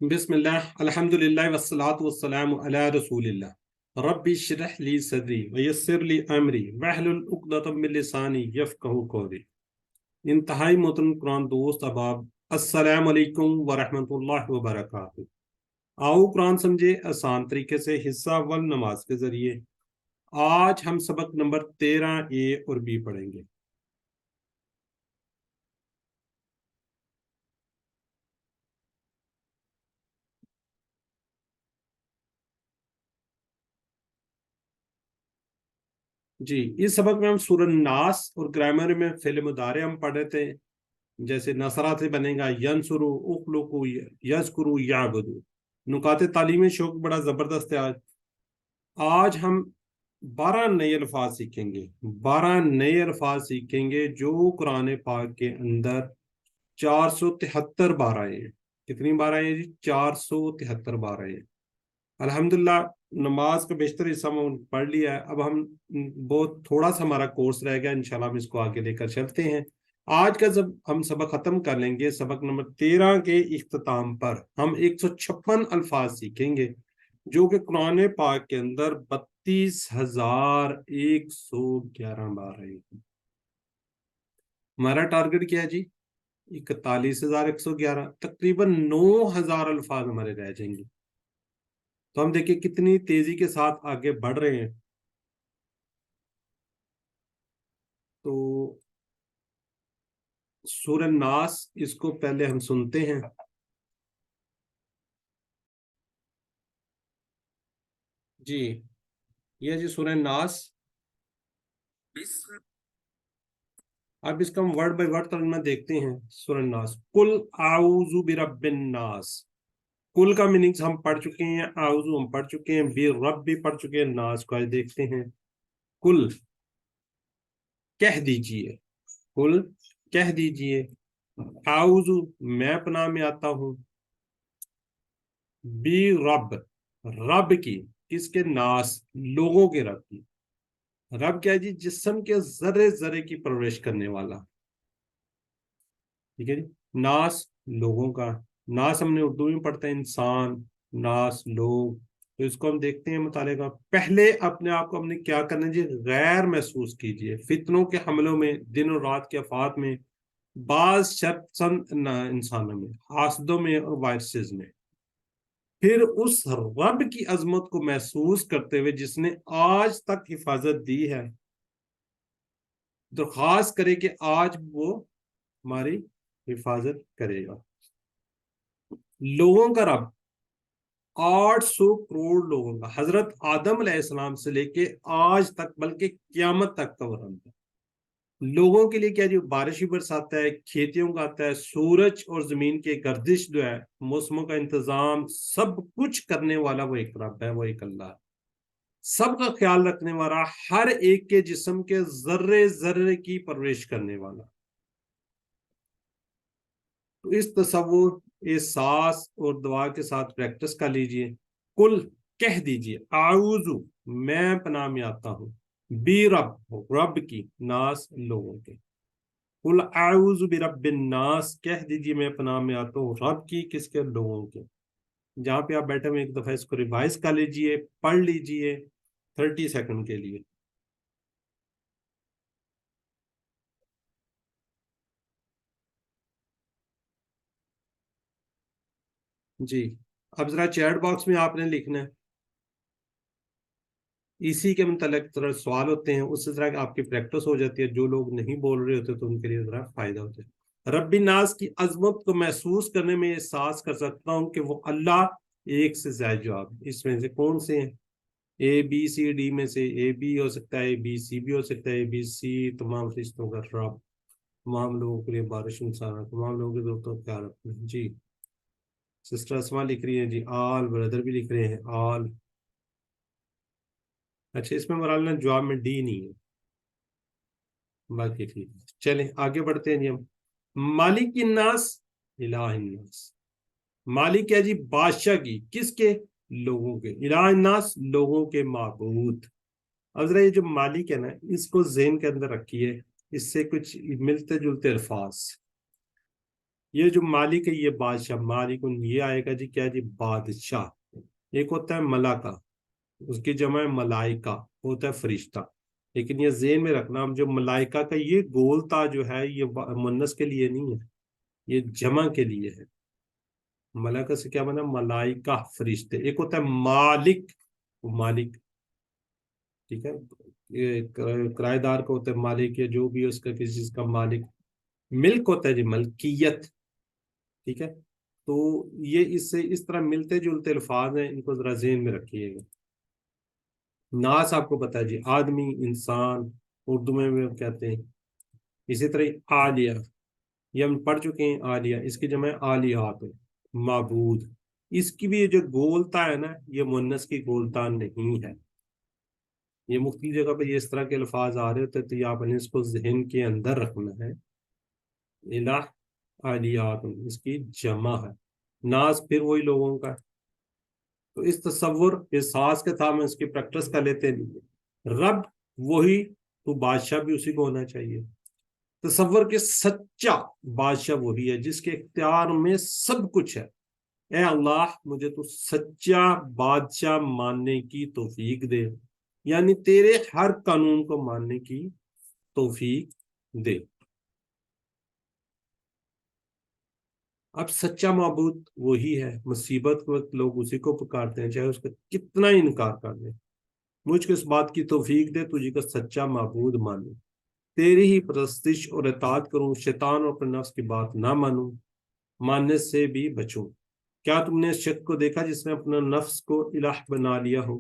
बिस्मिल्लाह अल्हम्दुलिल्लाह वस्सलातु वस्सलामु अला रसूलिल्लाह रब्बि इश्रह ली सदरी वयस्सिर ली अमरी वहलुल उक़दतम मिन लिसानी यफ़क़हू क़ौली। इंतहाई मोहतरम कुरान दोस्त अहबाब, अस्सलामु अलैकुम व रहमतुल्लाहि व बरकातहू। आओ कुरान समझे आसान तरीके से। हिस्सा अव्वल नमाज के जरिए आज हम सबक नंबर 13 ए और बी पढ़ेंगे। जी, इस सबक में हम सूरह नास और ग्रामर में फ़िल मुदारे हम पढ़ रहे थे। जैसे नसरा से बनेगा यनसुरु उखलुकु यज़कुरु याबुदु। नुकाते तालीम शौक बड़ा ज़बरदस्त है। आज हम 12 नए अल्फाज सीखेंगे। 12 नए अल्फाज सीखेंगे जो कुरान पाक के अंदर 473 बार आए हैं। कितनी बार आए हैं जी? 473 बार आए हैं। अल्हम्दुलिल्लाह नमाज का बेशतर हिस्सा हम पढ़ लिया है। अब हम बहुत थोड़ा सा हमारा कोर्स रह गया, इंशाल्लाह हम इसको आगे लेकर चलते हैं। आज का जब हम सबक खत्म कर लेंगे, सबक नंबर 13 के इख्तिताम पर हम 156 अल्फाज सीखेंगे जो कि कुरान पाक के अंदर 32,111 बार आए। हमारा टारगेट क्या है जी? 41,111। तकरीबन 9,000 अल्फाज हमारे रह जाएंगे। तो हम देखिए कितनी तेजी के साथ आगे बढ़ रहे हैं। तो सूरह नास, इसको पहले हम सुनते हैं। जी, ये जी सूरह नास। अब इसका हम वर्ड बाय वर्ड तर्जुमा देखते हैं। सूरह नास, कुल आऊज़ु बिरब्बिन नास। कुल का मीनिंग्स हम पढ़ चुके हैं, आऊज़ु हम पढ़ चुके हैं, बि रब भी पढ़ चुके हैं, नास को आज देखते हैं। कुल कह दीजिए, कुल कह दीजिए, आऊज़ु मैं पनाह में आता हूँ, बी रब रब की, किसके? नास लोगों के रब की। रब क्या है जी? जिस्म के जर्रे जर्रे की परवरिश करने वाला। ठीक है जी। नास लोगों का। नास हमने उर्दू में पढ़ते हैं इंसान, नास लोग। तो इसको हम देखते हैं मुताले का। पहले अपने आप को हमने क्या करना है जी? गैर महसूस कीजिए फितनों के हमलों में, दिन और रात के आफात में, बाज शर्पसंद इंसानों में, हासदों में और वायरसेस में। फिर उस रब की अजमत को महसूस करते हुए जिसने आज तक हिफाजत दी है, दरख्वास्त करे कि आज वो हमारी हिफाजत करेगा। लोगों का रब 800 करोड़ लोगों का, हजरत आदम अलैहिस्सलाम से लेके आज तक, बल्कि क्यामत तक का वो रब है। लोगों के लिए क्या जो बारिश भी बरसाता है, खेतियों का आता है, सूरज और जमीन की गर्दिश जो है, मौसमों का इंतजाम, सब कुछ करने वाला वो एक रब है, वो एक अल्लाह है। सबका ख्याल रखने वाला, हर एक के जिस्म के जर्रे जर्रे की परवरिश करने वाला। तो इस तसव्वुर, इस सांस और दुआ के साथ प्रैक्टिस कर लीजिए। कुल कह दीजिए, आऊज़ु मैं पनाह में आता हूँ, बी रब रब की, नास लोगों के। कुल आऊज़ु बि रब्बिन नास, कह दीजिए मैं पनाह में आता हूँ रब की, किसके? लोगों के। जहाँ पे आप बैठे हुए एक दफा इसको रिवाइज कर लीजिए, पढ़ लीजिए 30 सेकंड के लिए। जी, अब जरा चैट बॉक्स में आपने लिखना है, इसी के मतलब तरह सवाल होते हैं, उससे जरा आपकी प्रैक्टिस हो जाती है। जो लोग नहीं बोल रहे होते तो उनके लिए जरा फायदा होता है। रब्बी नास की अजमत को महसूस करने में एहसास कर सकता हूँ कि वो अल्लाह एक से ज्यादा जवाब। इसमें से कौन से हैं? ए बी सी डी में से ए बी हो सकता है, ए बी सी भी हो सकता है, ए बी सी तमाम रिश्तों का रब, तमाम लोगों के लिए बारिश इंसान, तमाम लोगों के दोस्तों का ख्याल रखना है। जी, सिस्टर असमा लिख रही है जी, आल ब्रदर भी लिख रहे हैं आल। अच्छा, इसमें मराना जवाब में डी नहीं है, बाकी ठीक है। चलें आगे बढ़ते हैं जी हम। मालिक नास इलाहिन्नास। मालिक है जी बादशाह की, किसके? लोगों के। इलाहिन्नास लोगों के माबूद। अब जरा ये जो मालिक है ना, इसको ज़हन के अंदर रखिए, इससे कुछ मिलते जुलते अल्फाज। یہ جو مالک ہے یہ بادشاہ، مالک یہ آئے گا جی کیا جی بادشاہ. ایک ہوتا ہے ملکہ، اس کی جمع ہے ملائکہ، ہوتا ہے فرشتہ. لیکن یہ ذہن میں رکھنا، ہم جو ملائکہ کا یہ گولتا جو ہے یہ مونس کے لیے نہیں ہے، یہ جمع کے لیے ہے. ملائکہ سے کیا بنا؟ ملائکہ فرشتے. ایک ہوتا ہے مالک، مالک ٹھیک ہے، یہ کرایہ دار کا ہوتا ہے مالک، یا جو بھی اس کا کسی چیز کا مالک. ملک ہوتا ہے جی ملکیت. ٹھیک ہے، تو یہ اس سے اس طرح ملتے جلتے الفاظ ہیں، ان کو ذرا ذہن میں رکھیے گا. ناس آپ کو پتا ہے جی آدمی، انسان، اردو میں بھی کہتے ہیں. اسی طرح عالیہ، یہ ہم پڑھ چکے ہیں، عالیہ اس کی جمع عالیات، معبود. اس کی بھی یہ جو گولتا ہے نا، یہ مونس کی گولتا نہیں ہے. یہ مختلف جگہ پہ یہ اس طرح کے الفاظ آ رہے ہوتے، تو یہ آپ نے اس کو ذہن کے اندر رکھنا ہے. الہ عالیات اس کی جمع ہے. ناز پھر وہی لوگوں کا ہے. تو اس تصور اس ساز کے تھا میں اس کی پریکٹس کر لیتے نہیں. رب وہی، تو بادشاہ بھی اسی کو ہونا چاہیے. تصور کے سچا بادشاہ وہی ہے جس کے اختیار میں سب کچھ ہے. اے اللہ مجھے تو سچا بادشاہ ماننے کی توفیق دے، یعنی تیرے ہر قانون کو ماننے کی توفیق دے. اب سچا معبود وہی ہے، مصیبت کے وقت لوگ اسی کو پکارتے ہیں چاہے اس کا کتنا ہی انکار کر لیں. مجھ کو اس بات کی توفیق دے تجھے کا سچا معبود مانوں، تیری ہی پرستش اور اطاعت کروں، شیطان اور اپنے نفس کی بات نہ مانوں، ماننے سے بھی بچوں. کیا تم نے اس شخص کو دیکھا جس نے اپنا نفس کو الہ بنا لیا ہو؟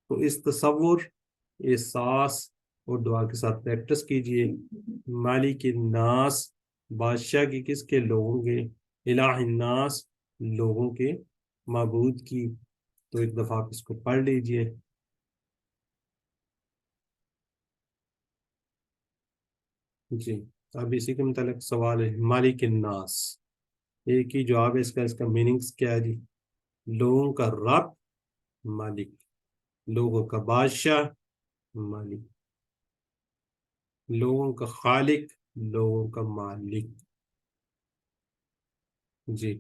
تو اس تصور، احساس اور دعا کے ساتھ پریکٹس کیجئے. مالک الناس، بادشاہ کی کس کے؟ لوگوں کے. الہ الناس، لوگوں کے معبود کی. تو ایک دفعہ آپ اس کو پڑھ لیجئے. جی، اب اسی کے متعلق سوال ہے. مالک الناس ایک ہی جواب ہے اس کا. اس کا میننگز کیا ہے جی؟ لوگوں کا رب، مالک. لوگوں کا بادشاہ، مالک. لوگوں کا خالق، لوگوں کا مالک. جی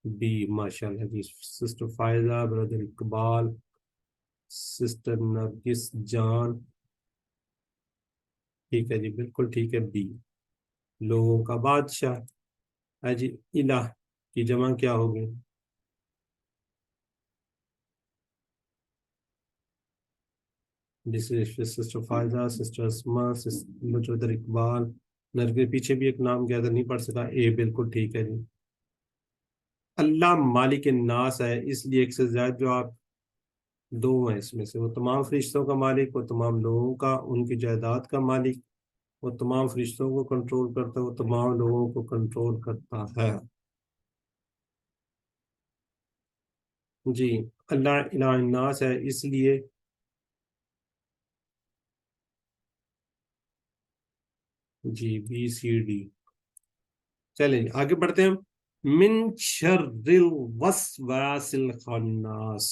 بی، ماشاء اللہ جی. Sister Faiza, brother Iqbal, sister Nargis جان، ٹھیک ہے جی، بالکل ٹھیک ہے. بی، لوگوں کا بادشاہ ہے جی. الہ کی جمع کیا ہوگی؟ سسٹر فائزہ، سسٹر اسما، بردر اقبال، نرگس. پیچھے بھی ایک نام کیا تھا نہیں پڑھ سکا. اے، بالکل ٹھیک ہے جی. اللہ مالک الناس ہے، اس لیے ایک سے زائد جو آپ دو ہیں اس میں سے. وہ تمام فرشتوں کا مالک، وہ تمام لوگوں کا، ان کی جائیداد کا مالک. وہ تمام فرشتوں کو کنٹرول کرتا ہے، وہ تمام لوگوں کو کنٹرول کرتا ہے. جی، اللہ الہ الناس ہے اس لیے. G B C D. چلیں جی آگے بڑھتے ہیں. من شر الوسواس الخناس.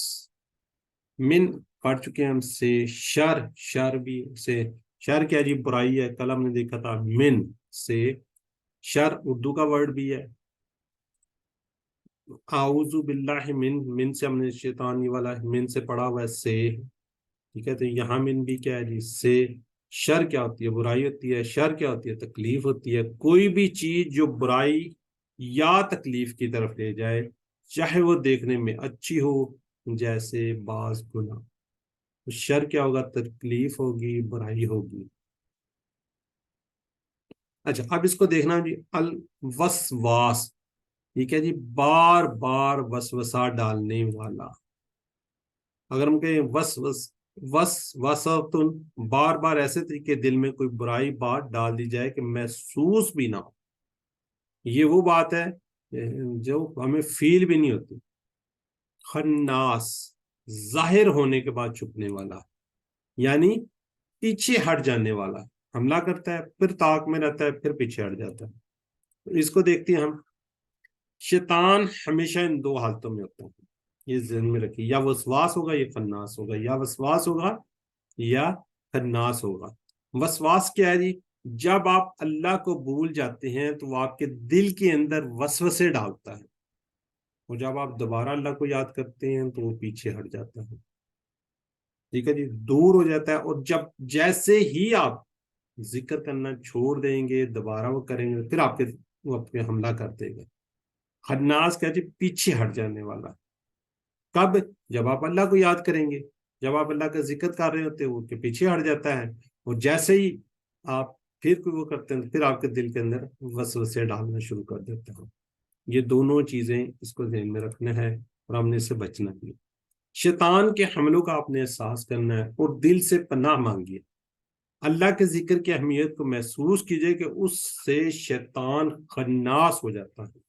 من پڑھ چکے ہیں ہم. سے شر، شر بھی سے. شر کیا جی؟ برائی ہے. کل ہم نے دیکھا تھا من سے. شر اردو کا ورڈ بھی ہے. اعوذ باللہ من سے ہم نے شیطانی والا من سے پڑھا ہوا ہے سے. ٹھیک ہے، تو یہاں من بھی کیا ہے جی؟ سے. شر کیا ہوتی ہے؟ برائی ہوتی ہے. شر کیا ہوتی ہے؟ تکلیف ہوتی ہے. کوئی بھی چیز جو برائی یا تکلیف کی طرف لے جائے، چاہے وہ دیکھنے میں اچھی ہو، جیسے بعض گناہ. شر کیا ہوگا؟ تکلیف ہوگی، برائی ہوگی. اچھا اب اس کو دیکھنا جی. الوسواس، ٹھیک ہے جی، بار بار وسوسہ ڈالنے والا. اگر ہم کہیں وسوسۃ، بار بار ایسے طریقے دل میں کوئی برائی بات ڈال دی جائے کہ محسوس بھی نہ ہو. یہ وہ بات ہے جو ہمیں فیل بھی نہیں ہوتی. خناس، ظاہر ہونے کے بعد چھپنے والا، یعنی پیچھے ہٹ جانے والا. حملہ کرتا ہے، پھر طاق میں رہتا ہے، پھر پیچھے ہٹ جاتا ہے. اس کو دیکھتے ہیں ہم. شیطان ہمیشہ ان دو حالتوں میں ہوتا ہے، یہ ذہن میں رکھیے. یا وسواس ہوگا یا خناس ہوگا. یا وسواس ہوگا یا خناس ہوگا. وسواس کیا ہے جی؟ جب آپ اللہ کو بھول جاتے ہیں تو وہ آپ کے دل کے اندر وسوسے ڈالتا ہے، اور جب آپ دوبارہ اللہ کو یاد کرتے ہیں تو وہ پیچھے ہٹ جاتا ہے، ٹھیک ہے جی، دور ہو جاتا ہے۔ اور جب جیسے ہی آپ ذکر کرنا چھوڑ دیں گے، دوبارہ وہ کریں گے، پھر وہ آپ پہ حملہ کر دے گا۔ خناس کیا جی، پیچھے ہٹ جانے والا۔ کب؟ جب آپ اللہ کو یاد کریں گے، جب آپ اللہ کا ذکر کر رہے ہوتے ہیں وہ کے پیچھے ہٹ جاتا ہے، اور جیسے ہی آپ پھر کوئی وہ کرتے ہیں پھر آپ کے دل کے اندر وسوسے ڈالنا شروع کر دیتے ہیں۔ یہ دونوں چیزیں اس کو ذہن میں رکھنا ہے اور ہم نے اس سے بچنا بھی ہے۔ شیطان کے حملوں کا آپ نے احساس کرنا ہے اور دل سے پناہ مانگیے۔ اللہ کے ذکر کی اہمیت کو محسوس کیجئے کہ اس سے شیطان خناس ہو جاتا ہے۔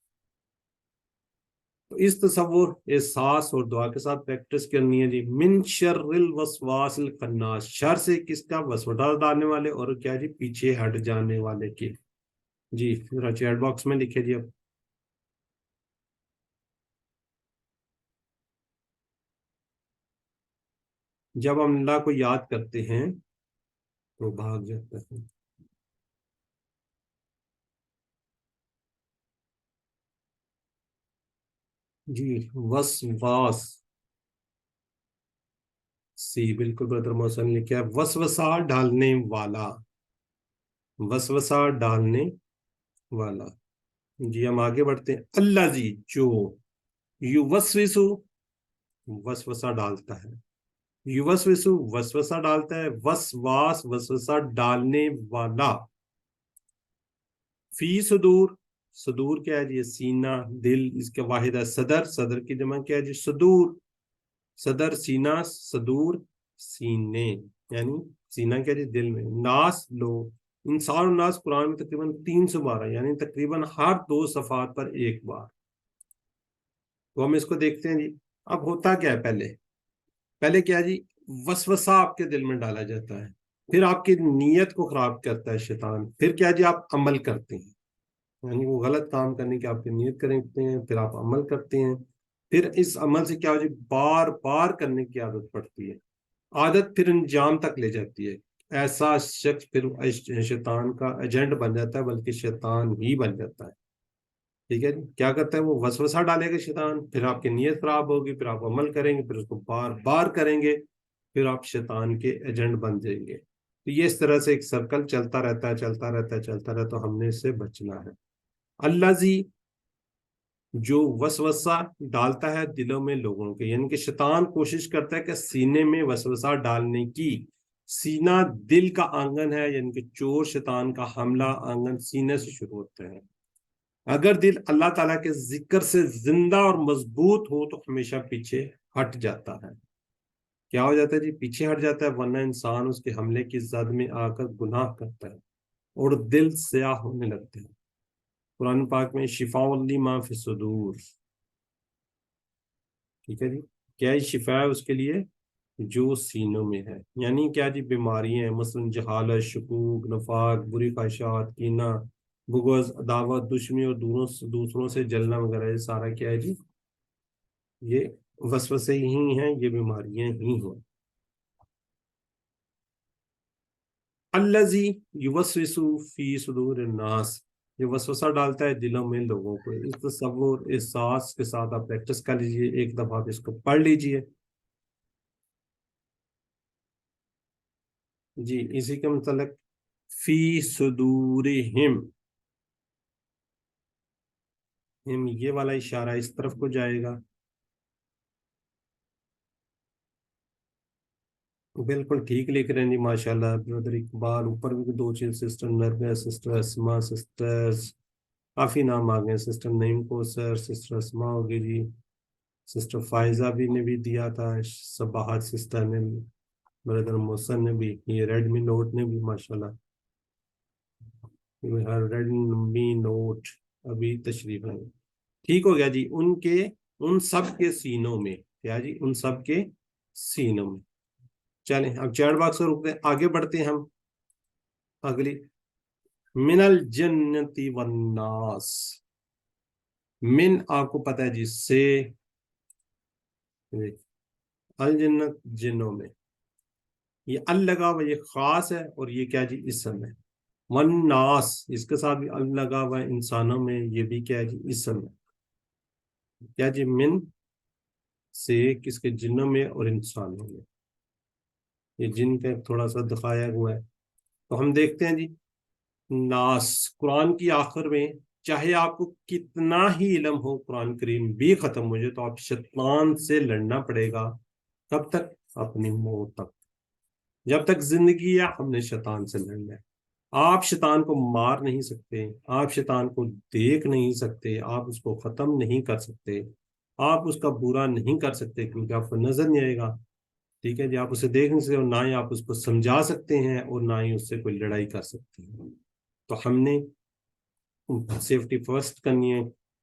تو اس تصور، احساس اور دعا کے ساتھ پریکٹس کرنی ہے جی۔ من شر الوسواس الخناس، شر سے کس کا؟ وسوسہ ڈالنے والے اور کیا جی، پیچھے ہٹ جانے والے کے۔ جی پھر چیٹ باکس میں لکھے جی اب۔ جب ہم اللہ کو یاد کرتے ہیں تو بھاگ جاتا ہے۔ جی وسواس، سی بالکل برادر محسن نے کیا، وسوسہ ڈالنے والا، وسوسہ ڈالنے والا۔ جی ہم آگے بڑھتے ہیں۔ اللہ جی جو یوسوسو، وسوسہ ڈالتا ہے، یوسوسو وسوسہ ڈالتا ہے، وسواس وسوسہ ڈالنے والا، فی صدور، صدور کیا ہے جی؟ سینہ، دل، اس کے واحد ہے صدر، صدر کی جمع کیا ہے جی؟ صدور، صدر سینہ، صدور سینے، یعنی سینہ کیا جی؟ دل میں۔ ناس لوگ، انسان اور ناس قرآن میں تقریباً 300 بار ہے، یعنی تقریباً ہر 2 صفحات پر ایک بار۔ تو ہم اس کو دیکھتے ہیں جی۔ اب ہوتا کیا ہے؟ پہلے کیا جی؟ وسوسہ آپ کے دل میں ڈالا جاتا ہے، پھر آپ کی نیت کو خراب کرتا ہے شیطان، پھر کیا جی؟ آپ عمل کرتے ہیں، یعنی وہ غلط کام کرنے کی آپ کی نیت کرتے ہیں، پھر آپ عمل کرتے ہیں، پھر اس عمل سے کیا ہو جی؟ بار بار کرنے کی عادت پڑتی ہے، عادت پھر انجام تک لے جاتی ہے۔ ایسا شخص پھر شیطان کا ایجنٹ بن جاتا ہے، بلکہ شیطان ہی بن جاتا ہے، ٹھیک ہے جی۔ کیا کرتا ہے وہ؟ وسوسہ ڈالے گا شیطان، پھر آپ کی نیت خراب ہوگی، پھر آپ عمل کریں گے، پھر اس کو بار بار کریں گے، پھر آپ شیطان کے ایجنٹ بن جائیں گے۔ تو یہ اس طرح سے ایک سرکل چلتا رہتا ہے، چلتا رہتا ہے، چلتا رہتا ہے، تو ہم نے اس سے بچنا ہے۔ اللہ زی جو وسوسہ ڈالتا ہے دلوں میں لوگوں کے، یعنی کہ شیطان کوشش کرتا ہے کہ سینے میں وسوسہ ڈالنے کی۔ سینہ دل کا آنگن ہے، یعنی کہ چور شیطان کا حملہ آنگن سینے سے شروع ہوتا ہے۔ اگر دل اللہ تعالیٰ کے ذکر سے زندہ اور مضبوط ہو تو ہمیشہ پیچھے ہٹ جاتا ہے۔ کیا ہو جاتا ہے جی؟ پیچھے ہٹ جاتا ہے، ورنہ انسان اس کے حملے کی زد میں آ کر گناہ کرتا ہے اور دل سیاہ ہونے لگتے ہیں۔ قرآن پاک میں شفاء لما فی الصدور، ٹھیک ہے جی، کیا شفا ہے اس کے لیے؟ جو سینوں میں ہے، یعنی کیا جی؟ بیماریاں ہیں، مثلا جہالت، شکوک، نفاق، بری خواہشات، کینہ، بغض، عداوت، دشمنی اور دوسروں سے جلنا وغیرہ، یہ سارا کیا ہے جی؟ یہ وسوسے ہی ہیں، یہ بیماریاں ہی ہیں۔ الذی یوسوس فی صدور الناس، یہ وسوسہ ڈالتا ہے دلوں میں لوگوں کو۔ اس تصور، احساس کے ساتھ آپ پریکٹس کر لیجئے، ایک دفعہ آپ اس کو پڑھ لیجئے۔ جی اسی کے متعلق فی صدورہم، یہ والا اشارہ اس طرف کو جائے گا۔ بالکل ٹھیک لکھ رہے ہیں جی، ماشاءاللہ برادر اقبال۔ اوپر بھی 2 چیز، سسٹر نرگس، سسٹر اسما، سسٹرز کافی نام آ گئے، سسٹر نعیم کو سر، سسٹر اسما ہوگی جی، سسٹر فائزہ بھی نے بھی دیا تھا، صباحت سسٹر نے بھی، بردر محسن نے بھی، یہ ریڈمی نوٹ نے بھی ماشاءاللہ، ریڈمی نوٹ ابھی تشریف ہے۔ ٹھیک ہو گیا جی، ان سب کے سینوں میں، کیا جی؟ ان سب کے سینوں میں۔ چلیں اب چیٹ باکس سے رکتے ہیں، آگے بڑھتے ہیں ہم اگلی۔ من الجنتی والناس، من آپ کو پتہ ہے جی سے، الجنت جنوں میں، یہ ال لگا ہوا، یہ خاص ہے، اور یہ کیا جی؟ اسم ہے۔ والناس اس کے ساتھ بھی ال لگا ہوا ہے، انسانوں میں، یہ بھی کیا ہے جی اسم ہے، کیا جی من سے کس کے جنوں میں اور انسانوں میں، یہ جن کا تھوڑا سا دکھایا ہوا ہے۔ تو ہم دیکھتے ہیں جی ناس قرآن کی آخر میں، چاہے آپ کو کتنا ہی علم ہو قرآن کریم بھی ختم ہو جائے تو آپ شیطان سے لڑنا پڑے گا، کب تک؟ اپنی موت تک، جب تک زندگی ہے ہم نے شیطان سے لڑنا ہے۔ آپ شیطان کو مار نہیں سکتے، آپ شیطان کو دیکھ نہیں سکتے، آپ اس کو ختم نہیں کر سکتے، آپ اس کا برا نہیں کر سکتے کیونکہ آپ کو نظر نہیں آئے گا، ٹھیک ہے جی، آپ اسے دیکھ نہیں سکتے، اور نہ ہی آپ اس کو سمجھا سکتے ہیں اور نہ ہی اس سے کوئی لڑائی کر سکتے ہیں۔ تو ہم نے سیفٹی فرسٹ کرنی ہے،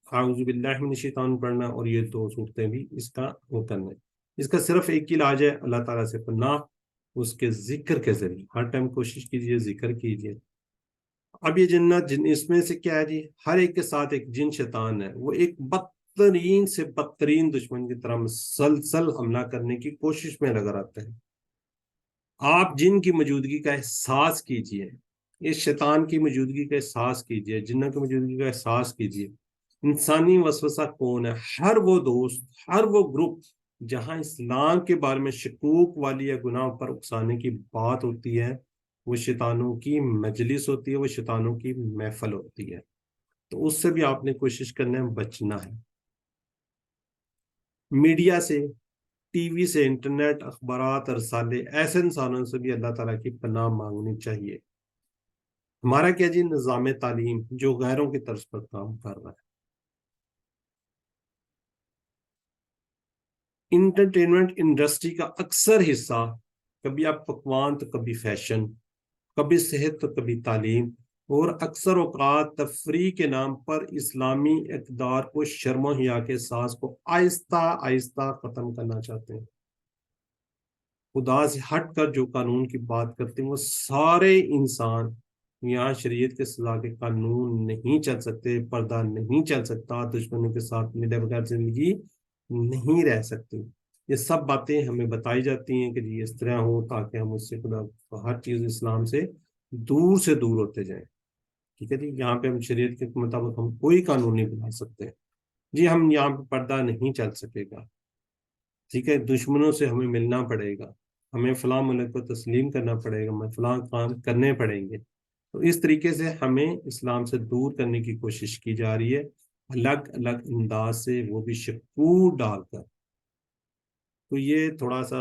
اعوذ باللہ من الشیطان پڑھنا، اور یہ دو صورتیں بھی اس کا وہ کرنا ہے۔ اس کا صرف ایک ہی علاج ہے، اللہ تعالیٰ سے پناہ، اس کے ذکر کے ذریعے ہر ٹائم کوشش کیجئے، ذکر کیجئے۔ اب یہ جنات جن اس میں سے کیا ہے جی، ہر ایک کے ساتھ ایک جن شیطان ہے، وہ ایک بدترین سے بدترین دشمن کی طرح مسلسل حملہ کرنے کی کوشش میں لگا رہتا ہے۔ آپ جن کی موجودگی کا احساس کیجئے، اس شیطان کی موجودگی کا احساس کیجئے، جنوں کی موجودگی کا احساس کیجئے۔ انسانی وسوسہ کون ہے؟ ہر وہ دوست، ہر وہ گروپ جہاں اسلام کے بارے میں شکوک والی یا گناہ پر اکسانے کی بات ہوتی ہے، وہ شیطانوں کی مجلس ہوتی ہے، وہ شیطانوں کی محفل ہوتی ہے۔ تو اس سے بھی آپ نے کوشش کرنا ہے، بچنا ہے۔ میڈیا سے، ٹی وی سے، انٹرنیٹ، اخبارات، رسالے، ایسے انسانوں سے بھی اللہ تعالیٰ کی پناہ مانگنی چاہیے۔ ہمارا کیا جی نظام تعلیم جو غیروں کی طرز پر کام کر رہا ہے۔ انٹرٹینمنٹ انڈسٹری کا اکثر حصہ، کبھی آپ پکوان تو کبھی فیشن، کبھی صحت تو کبھی تعلیم، اور اکثر اوقات تفریح کے نام پر اسلامی اقدار کو شرم و حیا کے احساس کو آہستہ آہستہ ختم کرنا چاہتے ہیں۔ خدا سے ہٹ کر جو قانون کی بات کرتے ہیں وہ سارے انسان، یہاں شریعت کے سزا کے قانون نہیں چل سکتے، پردہ نہیں چل سکتا، دشمنوں کے ساتھ ملے بغیر زندگی نہیں رہ سکتی۔ یہ سب باتیں ہمیں بتائی جاتی ہیں کہ جی اس طرح ہو تاکہ ہم اس سے خدا ہر چیز اسلام سے دور ہوتے جائیں، ٹھیک ہے جی۔ یہاں پہ ہم شریعت کے مطابق ہم کوئی قانون نہیں بنا سکتے جی، ہم یہاں پہ پردہ نہیں چل سکے گا، ٹھیک ہے، دشمنوں سے ہمیں ملنا پڑے گا، ہمیں فلاں ملک کو تسلیم کرنا پڑے گا، ہمیں فلاں کام کرنے پڑیں گے۔ تو اس طریقے سے ہمیں اسلام سے دور کرنے کی کوشش کی جا رہی ہے، الگ الگ انداز سے، وہ بھی شکوک ڈال کر۔ تو یہ تھوڑا سا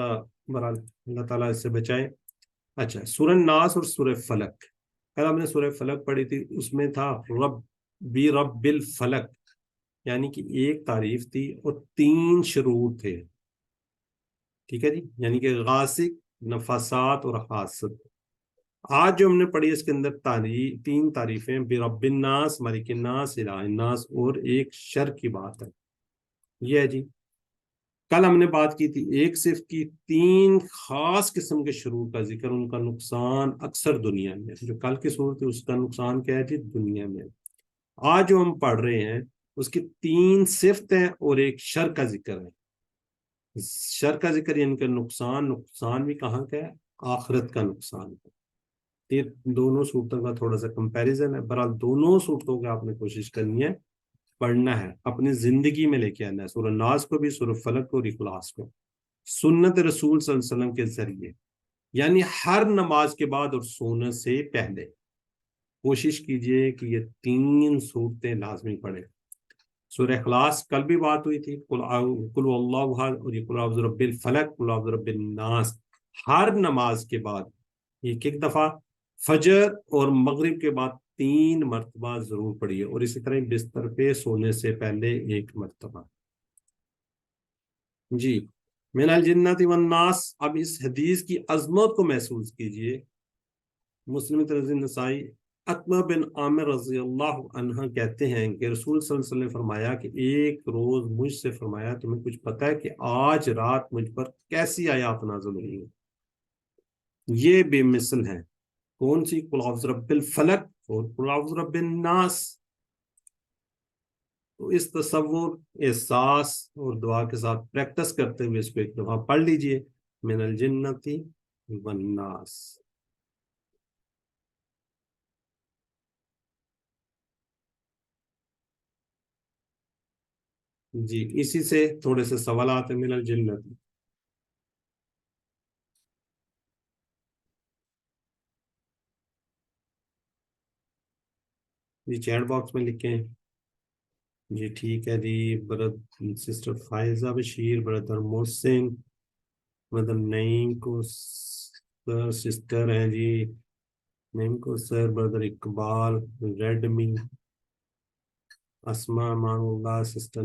برحال اللہ تعالیٰ اس سے بچائے۔ اچھا، سورہ ناس اور سورہ فلک، کل ہم نے سورہ فلک پڑھی تھی، اس میں تھا رب بی رب الفلک، یعنی کہ ایک تعریف تھی اور 3 شرور تھے، ٹھیک ہے جی، یعنی کہ غاسق، نفاسات اور حاسد۔ آج جو ہم نے پڑھی اس کے اندر 3 تعریفیں، برب الناس، ملک الناس، الہ الناس، اور ایک شر کی بات ہے، یہ ہے جی۔ کل ہم نے بات کی تھی ایک صرف کی 3 خاص قسم کے شرور کا ذکر، ان کا نقصان اکثر دنیا میں، جو کل کی صورت ہے اس کا نقصان کیا ہے جی؟ دنیا میں۔ آج جو ہم پڑھ رہے ہیں اس کی 3 صفتیں اور ایک شر کا ذکر ہے۔ شر کا ذکر یعنی کہ نقصان بھی کہاں کا ہے؟ آخرت کا نقصان ہے۔ یہ دونوں صورتوں کا تھوڑا سا کمپیریزن ہے، برحال دونوں صورتوں کا آپ نے کوشش کرنی ہے، پڑھنا ہے، اپنی زندگی میں لے کے آنا ہے، سورہ ناس کو بھی، سورہ فلک کو اور اخلاص کو، سنت رسول صلی اللہ علیہ وسلم کے ذریعے، یعنی ہر نماز کے بعد اور سونے سے پہلے کوشش کیجئے کہ یہ 3 صورتیں لازمی پڑھیں۔ سورہ اخلاص کل بھی بات ہوئی تھی، قل واللہ احد، اور یہ قل اعوذ برب الفلق، قل اعوذ برب الناس، ہر نماز کے بعد ایک دفعہ، فجر اور مغرب کے بعد 3 مرتبہ ضرور پڑھیے، اور اسی طرح بستر پہ سونے سے پہلے 1 مرتبہ جی۔ من الجنت والناس، اب اس حدیث کی عظمت کو محسوس کیجئے۔ مسلم ترمذی نسائی، عقبہ بن عامر رضی اللہ عنہ کہتے ہیں کہ رسول صلی اللہ علیہ وسلم نے فرمایا کہ ایک روز مجھ سے فرمایا، تمہیں کچھ پتہ ہے کہ آج رات مجھ پر کیسی آیات نازل ہوئی ہیں؟ یہ بے مثل ہیں۔ کون سی؟ قل اعوذ برب الفلق اور قل اعوذ برب الناس۔ تو اس تصور، احساس اور دعا کے ساتھ پریکٹس کرتے ہوئے اس کو ایک دفعہ پڑھ لیجئے، من الجنت والناس۔ جی اسی سے تھوڑے سے سوالات من الجنت. جی چیٹ باکس میں لکھیں. جی ٹھیک ہے جی. سسٹر فائزہ بشیر، بردر محسن، بردر نعیم کو سر، سسٹر ہیں جی نعیم کو سر، بردر اقبال، ریڈمی، اسما امان اللہ، سسٹر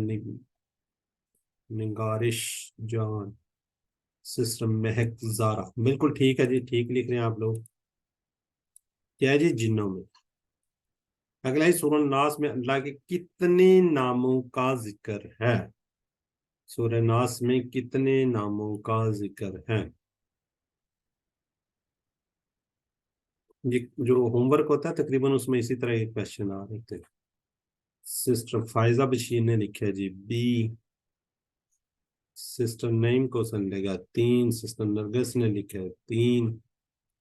نگارش جان، سسٹر مہک زارا. بالکل ٹھیک ہے جی، ٹھیک لکھ رہے ہیں آپ لوگ. کیا ہے جی جنوں میں. اگلا ہی سورہ الناس میں اللہ کے کتنے ناموں کا ذکر ہے؟ سورہ ناس میں کتنے ناموں کا ذکر ہے؟ یہ جو ہوم ورک ہوتا ہے تقریباً اس میں اسی طرح ایک کوشچن آ رہے تھے. سسٹر فائزہ بشیر نے لکھا جی بی. سسٹر نعیم کو سن لے گا 3. سسٹر نرگس نے لکھا 3.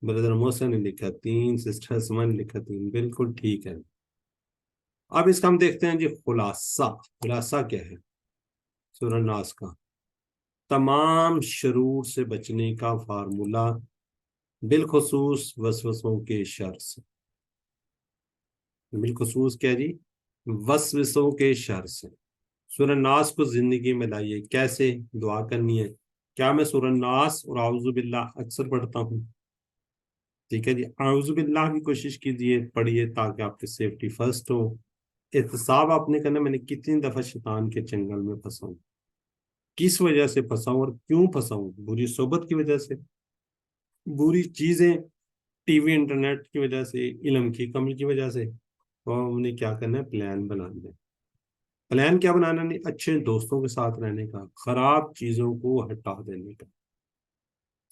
بردر محسن نے لکھا 3. سسٹر اسما نے لکھا 3. بالکل ٹھیک ہے. اب اس کا ہم دیکھتے ہیں جی خلاصہ. خلاصہ کیا ہے سورہ ناس کا؟ تمام شرور سے بچنے کا فارمولہ، بالخصوص وسوسوں کے شر سے. بالخصوص کیا جی؟ وسوسوں کے شر سے. سورہ ناس کو زندگی میں لائیے. کیسے؟ دعا کرنی ہے. کیا میں سورہ ناس اور اعوذ باللہ اکثر پڑھتا ہوں؟ ٹھیک ہے جی. اعوذ باللہ کی کوشش کیجیے، پڑھیے تاکہ آپ کی سیفٹی فرسٹ ہو. احتساب آپ نے کرنا میں نے کتنی دفعہ شیطان کے چنگل میں پھنسا ہوں، کس وجہ سے پھنسا ہوں اور کیوں پھنسا ہوں. بری صحبت کی وجہ سے، بری چیزیں، ٹی وی انٹرنیٹ کی وجہ سے، علم کی کمی کی وجہ سے. تو ہم نے کیا کرنا ہے؟ پلان بنانا ہے. پلان کیا بنانا؟ نہیں، اچھے دوستوں کے ساتھ رہنے کا، خراب چیزوں کو ہٹا دینے کا.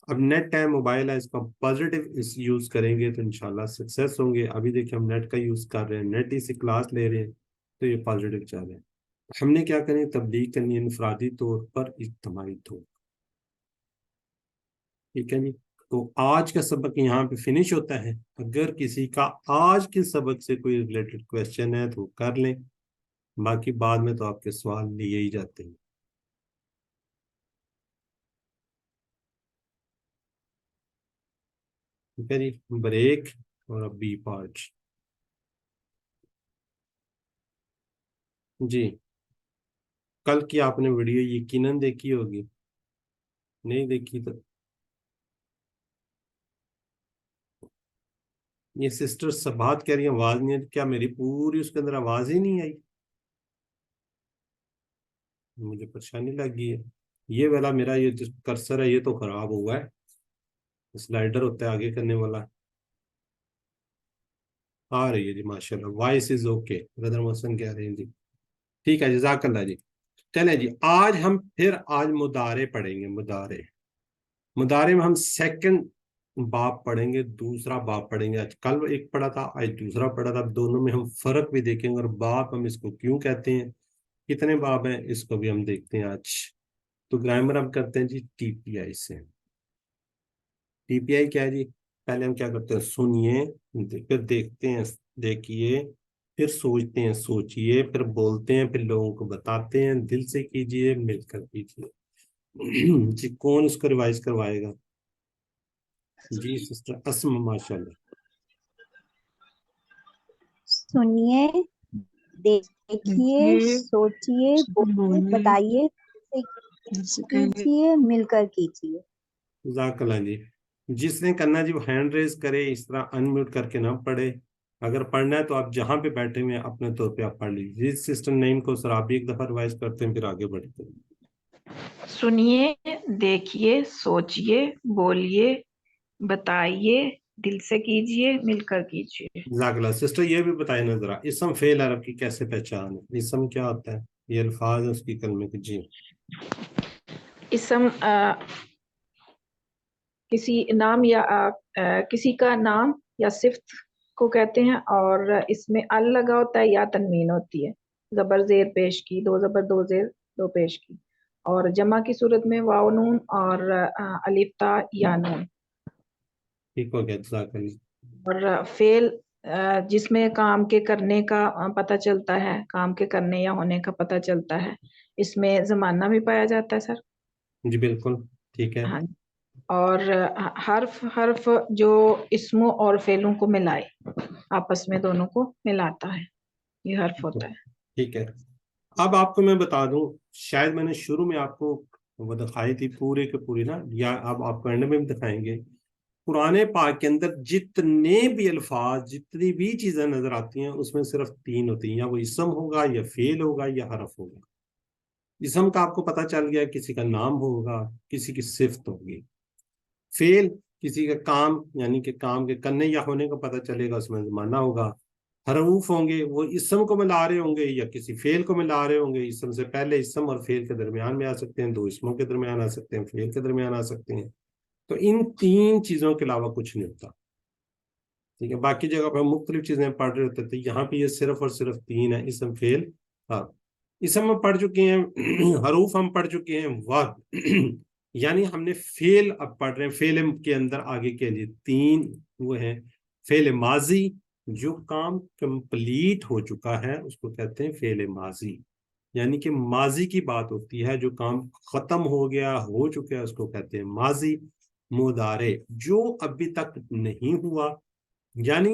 اب نیٹ ہے، موبائل ہے، اس کا پازیٹیو یوز کریں گے تو انشاءاللہ سکسیس ہوں گے. ابھی دیکھیں ہم نیٹ کا یوز کر رہے ہیں، نیٹ ہی سے کلاس لے رہے ہیں، تو یہ پازیٹیو چل رہے ہیں. ہم نے کیا کریں؟ تبلیغ کرنی ہے انفرادی طور پر، اجتماعی طور. ٹھیک ہے جی. تو آج کا سبق یہاں پہ فنش ہوتا ہے. اگر کسی کا آج کے سبق سے کوئی ریلیٹڈ کویشچن ہے تو کر لیں، باقی بعد میں تو آپ کے سوال لیے ہی جاتے ہیں. ٹھیک ہے جی. بریک اور اب بی پارٹ. جی کل کی آپ نے ویڈیو یقیناً دیکھی ہوگی. نہیں دیکھی تو یہ سسٹر سبات کہہ رہی ہیں آواز نہیں آئی. کیا میری پوری اس کے اندر آواز ہی نہیں آئی؟ مجھے پریشانی لگ گئی ہے. یہ والا میرا یہ جو کرسر ہے یہ تو خراب ہوا ہے، سلائڈر ہوتا ہے آگے کرنے والا. آ رہی ہے جی ماشاء اللہ. Voice is okay. برادر محسن کہہ رہے ہیں جی ٹھیک ہے. جزاک اللہ جی. چلیں جی آج ہم پھر مدارے پڑھیں گے. مدارے میں ہم سیکنڈ باب پڑھیں گے، دوسرا باب پڑھیں گے. آج کل ایک پڑھا تھا، آج دوسرا پڑھا تھا. دونوں میں ہم فرق بھی دیکھیں گے، اور باب ہم اس کو کیوں کہتے ہیں، کتنے باب ہیں اس کو بھی ہم دیکھتے ہیں آج. تو گرامر ہم کرتے ہیں جی ٹی پی آئی سے. ٹی پی آئی کیا ہے جی؟ پہلے ہم کیا کرتے ہیں؟ سنیے، پھر دیکھتے ہیں، دیکھیے، پھر سوچتے ہیں، سوچیے، پھر بولتے ہیں، پھر لوگوں کو بتاتے ہیں. دل سے کیجیے، مل کر کیجیے. جی کون اس کو ریوائز کروائے گا؟ جی سسٹر اسما ماشاء اللہ. سنیے، دیکھیے، سوچیے، بولیے، بتائیے، کیجیے، مل کر کیجیے. جزاک اللہ جی. جس نے کرنا جی وہ ہینڈ ریز کرے، اس طرح ان میوٹ کر کے نہ پڑھے. اگر پڑھنا ہے تو آپ جہاں پہ بیٹھے ہوئے ہیں اپنے طور پہ آپ پڑھ لیجیے. جس سسٹر نیم کو سر آپ بھی ایک دفعہ ریوائز کرتے ہیں پھر آگے بڑھتے ہیں. سنیے، دیکھیے، سوچیے، بولیے، بتائیے، دل سے کیجیے، مل کر کیجیے. جزاک اللہ. سسٹر یہ بھی بتائیں نا ذرا، اسم فعل عرب کی کیسے پہچان ہے؟ اسم کیا ہوتا ہے؟ یہ الفاظ ہے اس کی کلمے کی. جی اسم کسی نام یا کسی کا نام یا صفت کو کہتے ہیں، اور اس میں ال لگا ہوتا ہے یا تنوین ہوتی ہے. زبر زیر پیش کی، دو زبر دو زیر دو پیش کی. اور جمع کی صورت میں واو نون اور الف تا یا نون. ٹھیک ہو گیا. جزاک اللہ. اور فعل जिसमें काम के करने का पता चलता है, काम के करने या होने का पता चलता है, इसमें ज़माना भी पाया जाता है सर। जी बिल्कुल ठीक है। हाँ, और हर्फ जो इस्मों और फेलों को मिलाए, आपस में दोनों को मिलाता है, ये हर्फ होता है। ठीक है, अब आपको मैं बता दूं, शायद मैंने शुरू में आपको वो दिखाई थी पूरे के पूरी ना, या अब आपको एंड में भी दिखाएंगे। पुराने पाक के अंदर जितने भी अल्फाज, जितनी भी चीजें नजर आती हैं, उसमें सिर्फ तीन होती हैं, या वो इसम होगा, या फेल होगा, या हरफ होगा। इसम का आपको पता चल गया, किसी का नाम होगा, किसी की सिफ्त होगी। फेल किसी का काम, यानी कि काम के करने या होने का पता चलेगा, उसमें जमाना होगा। हरूफ होंगे, वो इसम को मिला रहे होंगे या किसी फेल को मिला रहे होंगे। इसम से पहले इसम और फेल के दरमियान में आ सकते हैं, दो इसमों के दरमियान आ सकते हैं, फेल के दरमियान आ सकते हैं। तो इन तीन चीजों के अलावा कुछ नहीं होता। ठीक है, बाकी जगह पर मुख्तलिफ चीजें पढ़ रहे होते थे, यहाँ पे ये सिर्फ और सिर्फ तीन है, इसम फेल हाँ। इसम हम पढ़ चुके हैं, हरूफ हम पढ़ चुके हैं, वर्ब यानी हमने फेल अब पढ़ रहे हैं। फेल के अंदर आगे के लिए तीन वो है। फेल माजी, जो काम कंप्लीट हो चुका है उसको कहते हैं फेल माजी, यानी कि माजी की बात होती है, जो काम खत्म हो गया, हो चुका है, उसको कहते हैं माजी। मुदारे, जो अभी तक नहीं हुआ, यानी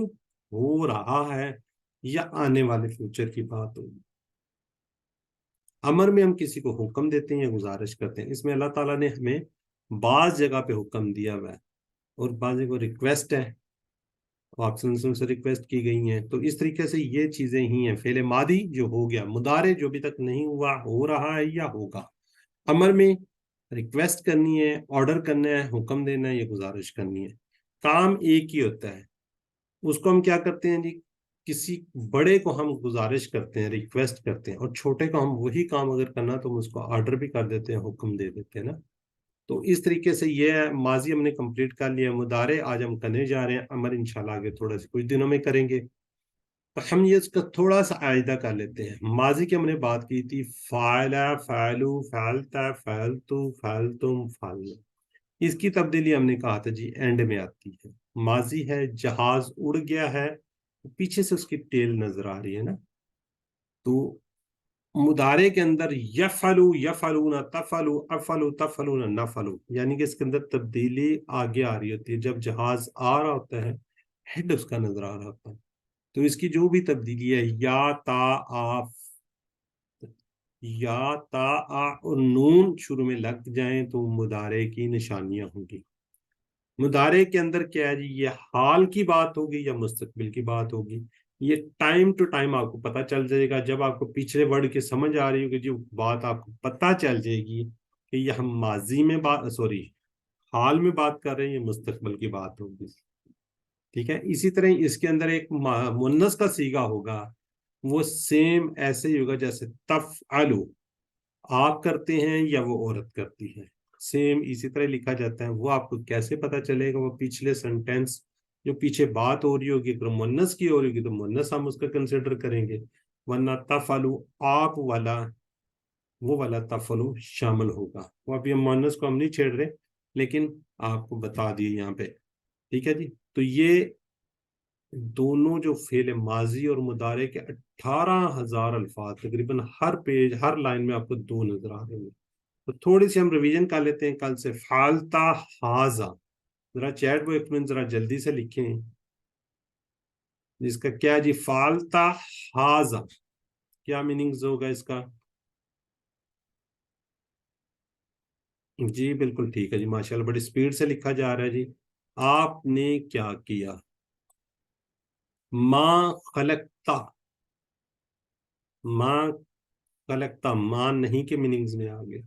हो रहा है या आने वाले फ्यूचर की बात होगी। अमर में हम किसी को हुक्म देते हैं या गुजारिश करते हैं, इसमें अल्लाह ताला ने हमें बाज जगह पे हुक्म दिया हुआ है, और बाज को रिक्वेस्ट है, आपसे उनसे रिक्वेस्ट की गई हैं। तो इस तरीके से ये चीजें ही हैं। फेले मादी जो हो गया, मुदारे जो अभी तक नहीं हुआ, हो रहा है या होगा। अमर में रिक्वेस्ट करनी है, ऑर्डर करना है, हुक्म देना है या गुजारिश करनी है। काम एक ही होता है, उसको हम क्या करते हैं जी, किसी बड़े को हम गुजारिश करते हैं, रिक्वेस्ट करते हैं, और छोटे को हम वही काम अगर करना तो हम उसको ऑर्डर भी कर देते हैं, हुक्म दे देते हैं ना। तो इस तरीके से ये है। माजी हमने कंप्लीट कर लिया, मुदारे आज हम करने जा रहे हैं, अमर इंशाल्लाह आगे थोड़ा से कुछ दिनों में करेंगे। तो हम ये इसका थोड़ा सा आयदा कर लेते हैं। माजी की हमने बात की थी, फायला, फायलू, फैलता, फैलतू, फैलतुम, फाल। इसकी तब्दीली हमने कहा था जी एंड में आती है। माजी है, जहाज उड़ गया है, पीछे से उसकी टेल नजर आ रही है ना। तो मुदारे के अंदर यफलू, यफलूना, तफलू, अफलू, तफलूना, नफलू, यानी कि इसके अंदर तब्दीली आगे आ रही होती है। जब जहाज आ रहा होता है, हेड उसका नजर आ रहा होता है, तो इसकी जो भी तब्दीली है, या ता आ, या ता आ और नून शुरू में लग जाएं तो मुदारे की निशानियां होंगी। मुदारे के अंदर क्या है जी, ये हाल की बात होगी या मुस्तकबिल की बात होगी, ये टाइम टू टाइम आपको पता चल जाएगा। जब आपको पिछले वर्ड की समझ आ रही होगी, जो बात आपको पता चल जाएगी कि ये हम माजी में बात, सॉरी हाल में बात कर रहे हैं, ये मुस्तकबिल की बात होगी। ठीक है, इसी तरह इसके अंदर एक मुन्नस का सीगा होगा, वो सेम ऐसे ही होगा जैसे तफअलु, आप करते हैं या वो औरत करती है, सेम इसी तरह लिखा जाता है। वो आपको कैसे पता चलेगा, वो पिछले सेंटेंस जो पीछे बात हो रही होगी, अगर मुन्नस की हो रही होगी तो मुन्नस हम उसका कंसिडर करेंगे, वरना तफअलु आप वाला, वो वाला तफअलु शामिल होगा। वो अभी हम मुन्नस को हम नहीं छेड़ रहे, लेकिन आपको बता दिए यहाँ पे। ठीक है जी, तो ये दोनों जो फेल माजी और मुदारे के 18,000 अल्फाज, तकरीबन हर पेज हर लाइन में आपको दो नजर आ रहे हैं। तो थोड़ी सी हम रिवीजन कर लेते हैं कल से। फालता हाजा, जरा चैट बॉक्स में जरा जल्दी से लिखें, जिसका क्या जी, फालता हाजा क्या मीनिंग्स होगा इसका। जी बिल्कुल ठीक है जी, माशाल्लाह बड़ी स्पीड से लिखा जा रहा है जी। आपने क्या किया। माँ खलकता, माँ खलकता, माँ नहीं के मीनिंग्स में आ गया।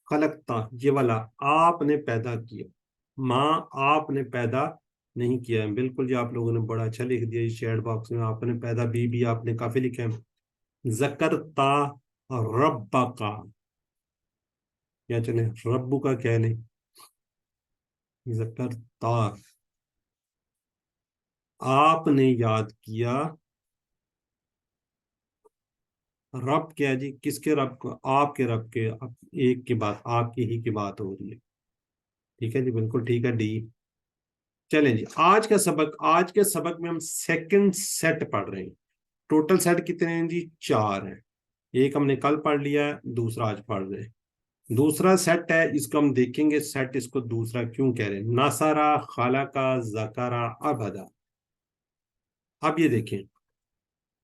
खलकता ये वाला, आपने पैदा किया, माँ आपने पैदा नहीं किया है। बिल्कुल जी, आप लोगों ने बड़ा अच्छा लिख दिया इस चैट बॉक्स में, आपने पैदा भी आपने काफी लिखा है। जकरता रब्बा का, या चले रब्बू का कह लें, जकरता आपने याद किया। रब क्या है जी, किसके रब को, आपके रब के। अब एक की बात, आपकी ही की बात हो रही है। ٹھیک ہے جی، بالکل ٹھیک ہے، ڈی۔ چلیں جی، آج کے سبق میں ہم سیکنڈ سیٹ پڑھ رہے ہیں۔ ٹوٹل سیٹ کتنے ہیں جی؟ 4 ہیں۔ ایک ہم نے کل پڑھ لیا ہے، دوسرا آج پڑھ رہے ہیں۔ دوسرا سیٹ ہے، اس کو ہم دیکھیں گے سیٹ اس کو دوسرا کیوں کہہ رہے ہیں۔ ناصرہ، خالقہ، ذکرہ، عبدہ۔ اب یہ دیکھیں،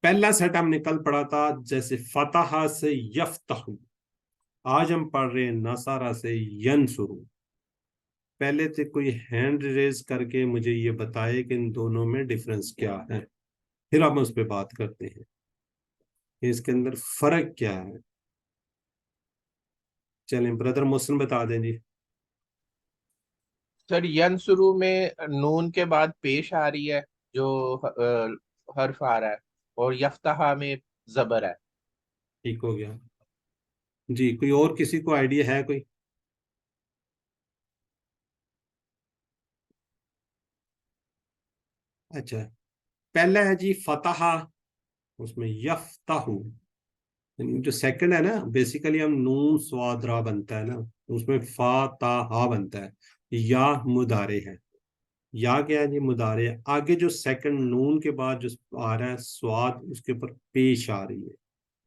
پہلا سیٹ ہم نے کل پڑھا تھا جیسے فتح سے یفتح، آج ہم پڑھ رہے ہیں ناصرہ سے ینصر۔ پہلے سے کوئی ہینڈ ریز کر کے مجھے یہ بتائے کہ ان دونوں میں ڈفرنس کیا ہے، پھر ہم اس پہ بات کرتے ہیں کہ اس کے اندر فرق کیا ہے۔ چلیں بردر محسن بتا دیں جی۔ سر ینصرو میں نون کے بعد پیش آ رہی ہے جو حرف آ رہا ہے، اور یفتح میں زبر ہے۔ ٹھیک ہو گیا جی۔ کوئی اور کسی کو آئیڈیا ہے کوئی؟ اچھا، پہلا ہے جی فتح، اس میں یفتح، جو سیکنڈ ہے نا، بیسیکلی ہم نون سواد را بنتا ہے نا، اس میں فاتحہ بنتا ہے، یا مضارع ہے۔ یا کیا ہے جی؟ مضارع۔ آگے جو سیکنڈ نون کے بعد جو آ رہا ہے سواد، اس کے اوپر پیش آ رہی ہے،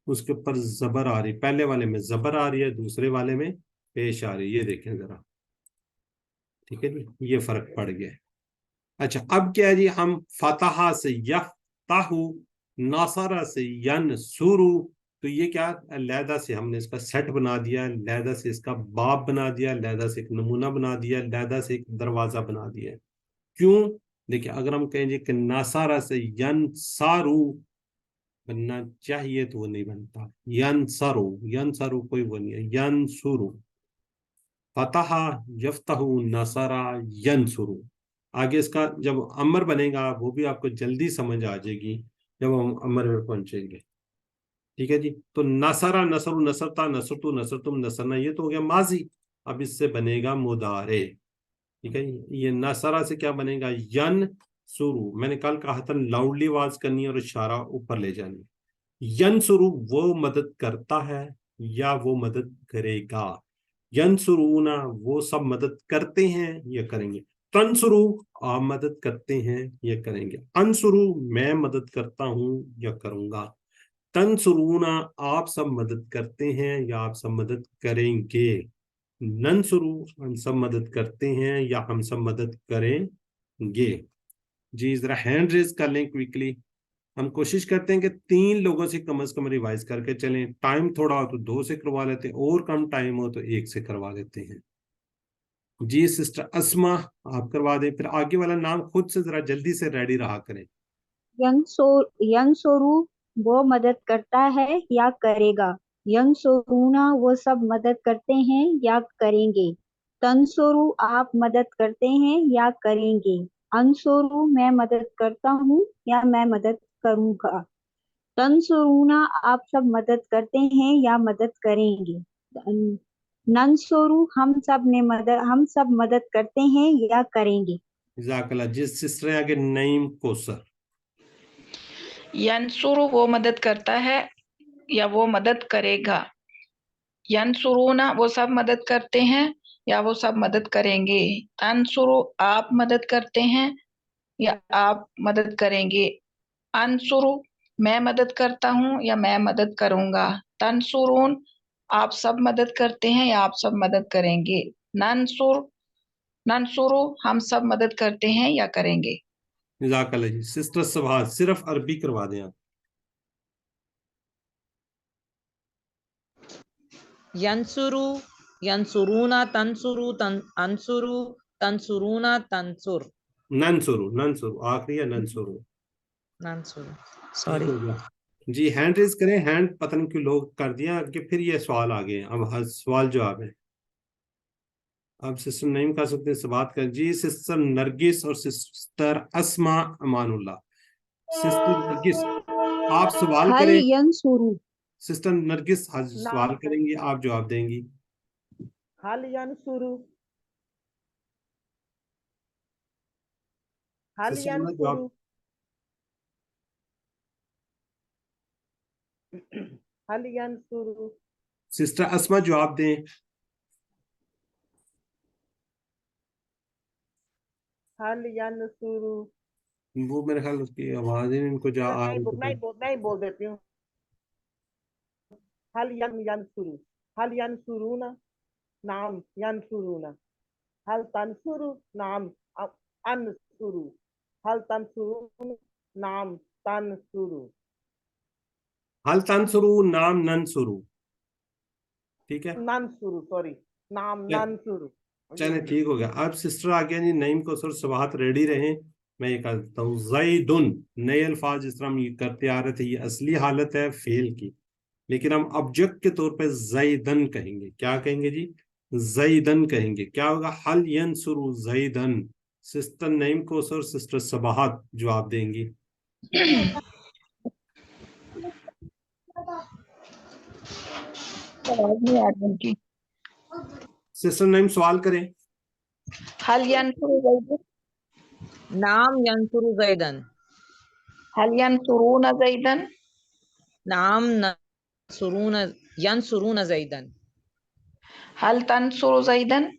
اس کے اوپر زبر آ رہی ہے۔ پہلے والے میں زبر آ رہی ہے، دوسرے والے میں پیش آ رہی ہے۔ یہ دیکھیں ذرا، ٹھیک ہے جی، یہ فرق پڑ گیا ہے۔ اچھا، اب کیا ہے جی؟ ہم فتح سے یفتح، ناصرہ سے ینصر، تو یہ کیا علیحدہ سے ہم نے اس کا سیٹ بنا دیا، علیحدہ سے اس کا باب بنا دیا، علیحدہ سے ایک نمونہ بنا دیا، علیحدہ سے ایک دروازہ بنا دیا۔ کیوں؟ دیکھیں، اگر ہم کہیں جی کہ ناصرہ سے ینصارو بننا چاہیے تو وہ نہیں بنتا، ینصرو کوئی وہ نہیں ہے، ینصرو۔ فتح، یفتح، نصرہ، ینصر۔ آگے اس کا جب امر بنے گا وہ بھی آپ کو جلدی سمجھ آ جائے گی جب ہم امر میں پہنچیں گے، ٹھیک ہے جی۔ تو نصرہ، نصر، نصرتا، نصرتو، نصرتم، نصرنا، یہ تو ہو گیا ماضی۔ اب اس سے بنے گا مضارع، ٹھیک ہے جی۔ یہ نصرہ سے کیا بنے گا؟ ینصرو۔ میں نے کل کہا تھا لاؤڈلی آواز کرنی ہے اور اشارہ اوپر لے جانی۔ ینصرو وہ مدد کرتا ہے یا وہ مدد کرے گا۔ ینصرون وہ سب مدد کرتے ہیں یا کریں گے۔ تنصرو آپ مدد کرتے ہیں یا کریں گے۔ انصرو میں مدد کرتا ہوں یا کروں گا۔ تنصرون آپ سب مدد کرتے ہیں یا آپ سب مدد کریں گے۔ ننصرو ہم سب مدد کرتے ہیں یا ہم سب مدد کریں گے۔ جی ذرا ہینڈ ریز کر لیں کوئکلی۔ ہم کوشش کرتے ہیں کہ 3 لوگوں سے کم از کم ریوائز کر کے چلیں۔ ٹائم تھوڑا ہو تو 2 سے کروا لیتے ہیں، اور کم ٹائم ہو تو 1 سے کروا لیتے ہیں۔ جی سسٹر اسما آپ کروا دیں، پھر آگے والا نام خود سے ذرا جلدی سے ریڈی رہا کریں۔ ینصرو وہ مدد کرتا ہے یا کرے گا۔ ینصرونا وہ سب مدد کرتے ہیں یا کریں گے۔ تنصرو آپ مدد کرتے ہیں یا کریں گے۔ انصرو میں مدد کرتا ہوں یا میں مدد کروں گا۔ تنصرونا آپ سب مدد کرتے ہیں یا مدد کریں گے۔ ننصرو ہم سب مدد کرتے ہیں یا کریں گے۔ جزاک اللہ۔ جس سسٹر آگے نعیم کوثر۔ ینصر وہ مدد کرتا ہے یا وہ مدد کرے گا۔ ینصرون وہ سب مدد کرتے ہیں یا وہ سب مدد کریں گے۔ تنصر آپ مدد کرتے ہیں یا آپ مدد کریں گے۔ انصر میں مدد کرتا ہوں یا میں مدد کروں گا۔ تنصرون آپ سب مدد کرتے ہیں یا آپ سب مدد کریں گے۔ ننصر ہم سب مدد کرتے ہیں یا کریں گے۔ جزاک اللہ جی۔ سسٹر سبحات صرف عربی کروا دیں آپ۔ ینصرو، ینصرونا، تنصرو، انصرو، تنصرونا، تنصر۔ ننصرو آخری ہے، ننصرو۔ ننصرو، ٹھیک سوری۔ ہو گیا جی۔ ہینڈ ریز کریں، ہینڈ پتہ نہیں کیوں لوگ کر دیا کہ پھر یہ سوال آ گئے۔ اب سوال جواب ہے۔ اب سسٹر نعیم کر سکتے ہیں بات کر جی۔ سسٹر نرگس اور سسٹر اسما امان اللہ۔ سسٹر نرگس آپ سوال حل کریں، ینصرو سسٹر نرگس سوال کریں گی، آپ جواب دیں گی۔ حل ینصرو، حل سسٹر نے جواب، ینصرو، حل ینصرو۔ سسٹر اسما جواب دیں۔ हल यंसुरु। वो मेरे ख्याल उसकी आवाज ही इनको जा आ रही तो मैं ही बोल देती हूँ। हल यंसुरु, हल यंसुरुना, नाम यंसुरुना, हल तंसुरु, नाम अनसुरु, हल तंसुरु, नाम तंसुरु। हल तंसुरु नाम नंसुरु, ठीक है, नंसुरु, सॉरी, नाम नंसुरु। चले ठीक हो गया। अब सिस्टर आ गया जी, नईम को सुर सबाहत रेडी रहें। मैं ये करता हूँ ज़ैदुन, नए अल्फाज जिस तरह हम ये करते आ रहे थे, ये असली हालत है फेल की, लेकिन हम ऑब्जेक्ट के तौर पे ज़ैदन कहेंगे। क्या कहेंगे जी? ज़ैदन कहेंगे। क्या होगा? हल यंसुरु ज़ैदन। सिस्टर नईम को सुर सिस्टर सबाहत जवाब देंगी। आवाज नहीं आ रही उनकी। सिस्टर नईम सवाल करें। हल यंसुरु ज़ैदन, नाम यंसुरु ज़ैदन, हल यंसुरूना ज़ैदन, नाम नंसुरून यंसुरून ज़ैदन, हल तंसुरु ज़ैदन,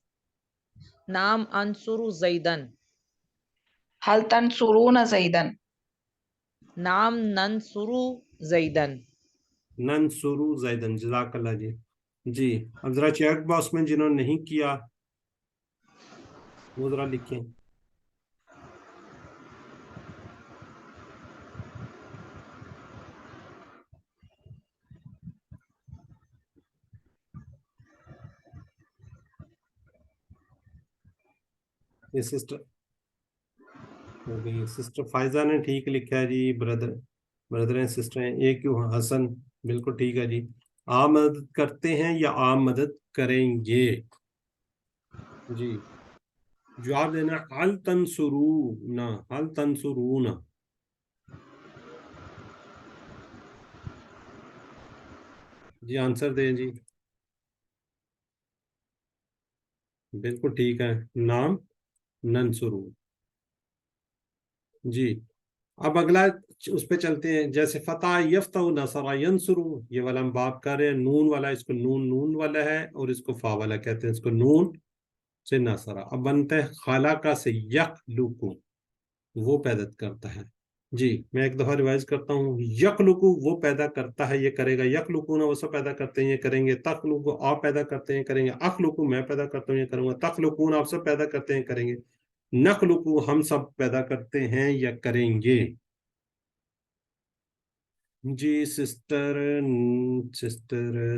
नाम अंसुरु ज़ैदन, हल तंसुरूना ज़ैदन। नाम नंसुरु ज़ैदन। नंसुरु ज़ैदन, जज़ाकल्लाह जी। जी, अब जरा चेक बॉक्स में जिन्होंने नहीं किया वो जरा लिखें। ये सिस्टर हो गई, सिस्टर फायजा ने ठीक लिखा है जी। ब्रदर एंड सिस्टर हैं एक क्यों? हसन बिल्कुल ठीक है जी। आप मदद करते हैं या आप मदद करेंगे? जी, जवाब देना हल तंसुरूना, हल तंसुरूना। जी आंसर दें जी। बिल्कुल ठीक है, नाम नंसुरू। जी, अब अगला उस पे चलते हैं। जैसे फतह यफ्तहु नसरा यंसुरु, ये वाला हम बात कर रहे हैं, नून वाला, इसको नून नून वाला है और इसको फा वाला कहते हैं, इसको नून से नसरा। अब बनता है खालाका से यखलुकु, वो पैदा करता है। जी, मैं एक दफा रिवाइज करता हूँ। यखलुकु वो पैदा करता है, ये करेगा। यखलुकु ना वो सब पैदा करते हैं, ये करेंगे। तखलुकु आप पैदा करते हैं, करेंगे। अखलुकु मैं पैदा करता हूँ, ये करूंगा। तखलुकून आप सब पैदा करते हैं, करेंगे। नखलुकु हम सब पैदा करते हैं या करेंगे। जी सिस्टर,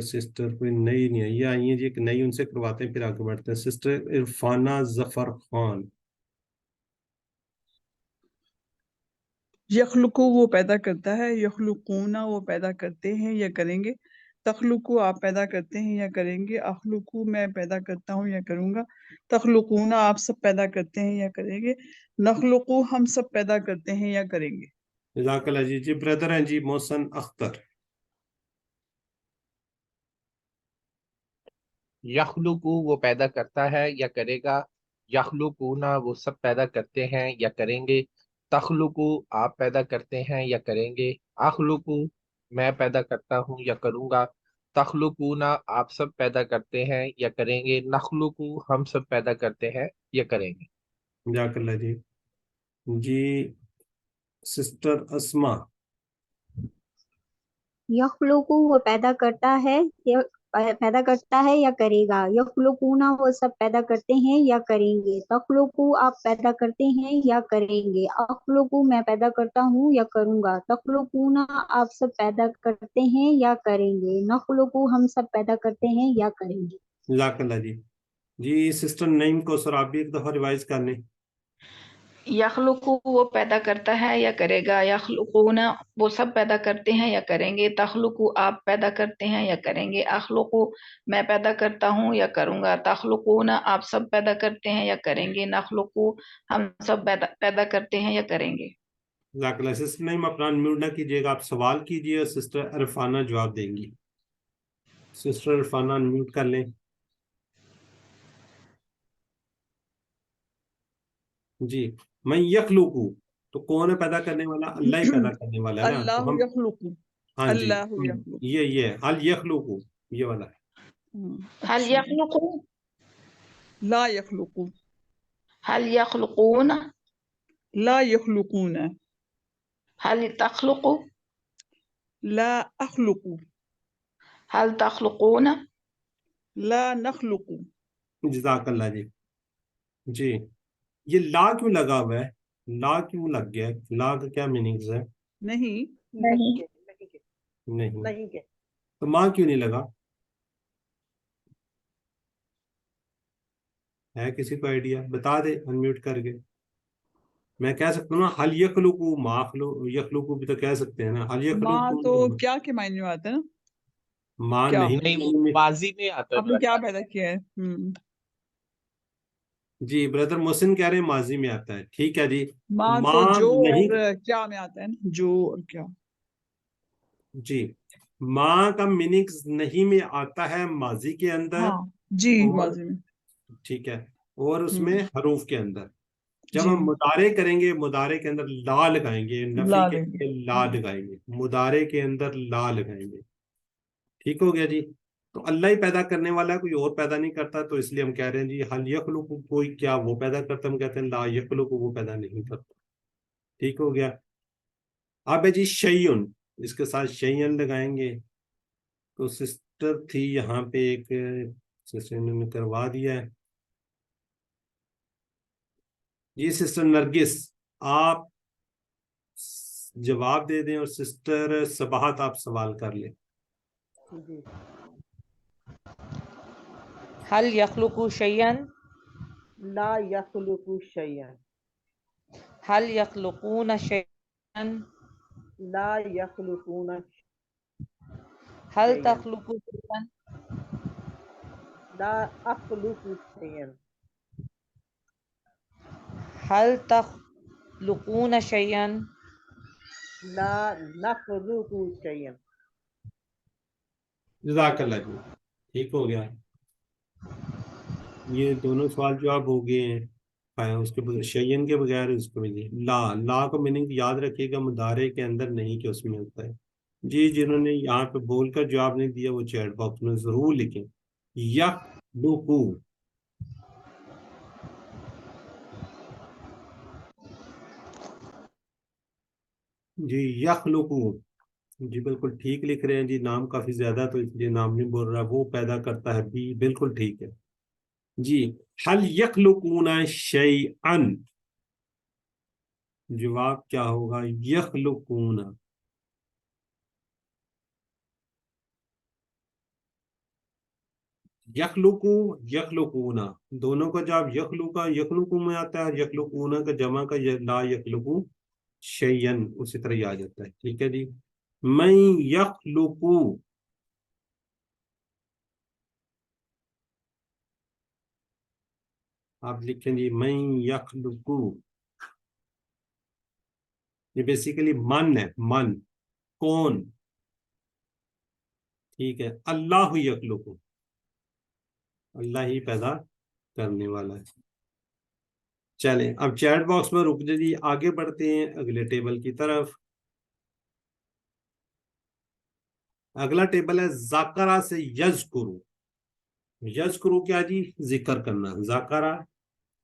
सिस्टर कोई नई नहीं आई, आई है जी, एक नई, उनसे करवाते हैं फिर आगे बढ़ते हैं। सिस्टर इरफाना जफर खान। यखलुकु वो पैदा करता है, यखलुकूना वो पैदा करते हैं या करेंगे, तखलुकु आप पैदा करते हैं या करेंगे, अखलुकु मैं पैदा करता हूँ या करूँगा, तखलुकूना आप सब पैदा करते हैं या करेंगे, नखलुकु हम सब पैदा करते हैं या करेंगे। जज़ाकल्लाह जी। जी ब्रदर हैं जी मोहसन अख्तर। यखलुकु वो पैदा करता है या करेगा, यखलुकूना वो सब पैदा करते हैं या करेंगे, तखलुकु आप पैदा करते हैं या करेंगे, अखलुकु मैं पैदा करता हूँ या करूँगा, तखलुकूना आप सब पैदा करते हैं या करेंगे, नखलुकु हम सब पैदा करते हैं या करेंगे। जज़ाकल्लाह जी। जी सिस्टर अस्मा। यखलुकु वो पैदा करता है या करेगा। यखलुकूना वो सब पैदा करते हैं या करेंगे। तखलुकु आप पैदा करते हैं या करेंगे। अखलुकु मैं पैदा करता हूँ या करूँगा। तखलुकूना आप सब पैदा करते हैं या करेंगे। नखलुकु हम सब पैदा करते हैं या करेंगे। जज़ाकल्लाह जी। जी सिस्टर नईम को सर आप भी एक दफा रिवाइज कर लें। यखलुकु वो पैदा करता है या करेगा, यखलुकूना वो सब पैदा करते हैं या करेंगे, तखलुकु आप पैदा करते हैं या करेंगे, अखलुकु मैं पैदा करता हूँ या करूँगा, तखलुकूना आप सब पैदा करते हैं या करेंगे, नखलुकु हम सब पैदा करते हैं या करेंगे। जज़ाकल्लाह। सिस्टर नईम अपना अनम्यूट ना कीजिएगा, आप सवाल कीजिए और सिस्टर इरफाना जवाब देंगी। सिस्टर इरफाना अनम्यूट कर लें। जी, मैं यखलुकु, तो कौन है पैदा करने वाला? अल्लाह ही पैदा करने वाला है ना, तो अल्लाह हम यखलुकु, हाँ जी, अल्लाह यखलुकु। ये हल यखलुकु, ये वाला है। हल अच्छा, यखलुकु, ला यखलुकु, हल यखलुकून, ला यखलुकून, हल तखलुकु, ला अखलुकु, हल तखलुकून, ला नखलुकु। जज़ाकल्लाह जी। जी, ये ला क्यों लगा हुआ है, ला क्यों लग गया है? ला का क्या मीनिंग्स है? नहीं, नहीं के, नहीं के, नहीं, नहीं के। तो माँ क्यों नहीं लगा है? किसी को आइडिया बता दे अनम्यूट करके। मैं कह सकता हूँ ना, हल यखलुकु माखलु, यखलुकु भी तो कह सकते हैं ना, हल माँ यखलुकु। तो क्या के मायने में आता है ना, माँ क्या? नहीं, नहीं, वो माजी में आता है आपने क्या brother। पैदा किया है? जी ब्रदर मोहसिन कह रहे हैं माजी में आता है, ठीक है जी। माँ तो माँ जो नहीं, और क्या में आता है ना, जो और क्या। जी माँ का मीनिंग्स नहीं में आता है माजी के अंदर, हाँ जी, और माजी में। ठीक है, और उसमें हरूफ के अंदर। जब जी, हम मुदारे करेंगे, मुदारे के अंदर ला लगाएंगे, नफी ला के लेंगे। लिए ला लगाएंगे, मुदारे के अंदर ला लगाएंगे। ठीक हो गया जी। तो अल्लाह ही पैदा करने वाला है, कोई और पैदा नहीं करता, तो इसलिए हम कह रहे हैं जी हल यखलुकु, कोई क्या वो पैदा करता है? हम कहते हैं ला यखलुकु, वो पैदा नहीं करता। ठीक हो गया। अब है जी शयउन, इसके साथ शयन लगाएंगे। तो सिस्टर थी यहाँ पे एक, सिस्टर ने करवा दिया है जी। सिस्टर नरगिस, आप जवाब दे दें, और सिस्टर सबाहत आप सवाल कर लें। जी, हल यखलुकु शय्यन, ला यखलुकु शय्यन, हल यखलुकून शय्यन, ला यखलुकून हल शय्यन, तखलुकु शय्यन, ला अखलुकु शय्यन, हल तखलुकून शय्यन, ला नखलुकु शय्यन। जज़ाकल्लाह जी, ठीक हो गया। ये दोनों सवाल जवाब हो गए हैं। उसके बगैर शयन के बगैर उसको भी नहीं। ला, ला का मीनिंग याद रखिएगा, मुदारे के अंदर नहीं कि उसमें होता है। जी, जिन्होंने यहाँ पे बोलकर जवाब नहीं दिया वो चैट बॉक्स में जरूर लिखें। यखलुकु, जी यखलुकु, जी बिल्कुल ठीक लिख रहे हैं जी। नाम काफी ज्यादा तो इसलिए नाम नहीं बोल रहा, वो पैदा करता है भी, बिल्कुल ठीक है जी। हल यखलुकूना शैअन, जवाब क्या होगा? यखलुकूना, यखलुकू यखलुकूना, दोनों का जवाब यखलुका यखलुकू में आता है, यखलुकूना का जमा का ला यखलुकू शैयन उसी तरह ही आ जाता है। ठीक है जी। मैं यखलुकू, आप लिखें जी मैं यखलुकू, ये बेसिकली मन है, मन, कौन? ठीक है, अल्लाह यखलुकू, अल्लाह ही पैदा करने वाला है। चलें अब चैट बॉक्स में रुक जी, आगे बढ़ते हैं अगले टेबल की तरफ। अगला टेबल है जाकरा से यज़कुरू। यज़कुरू क्या जी? जिक्र करना। जाकरा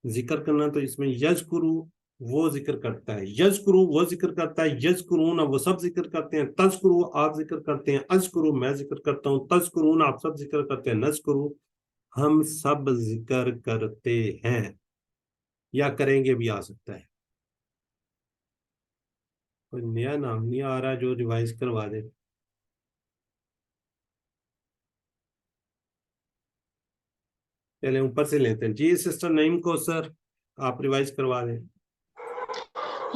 जिक्र करना, तो इसमें यज़कुरू वो जिक्र करता है, यज़कुरू वो जिक्र करता है, यज़कुरून वो सब जिक्र करते हैं, तज़कुरू आप जिक्र करते हैं, अज़कुरू मैं जिक्र करता हूँ, तज़कुरून आप सब जिक्र करते हैं, नज़कुरू हम सब जिक्र करते हैं, या करेंगे भी आ सकता है। कोई नया नाम नहीं आ रहा जो रिवाइज करवा दे। चले ऊपर से लेते हैं जी। सिस्टर नईम को सर आप रिवाइज करवा दें।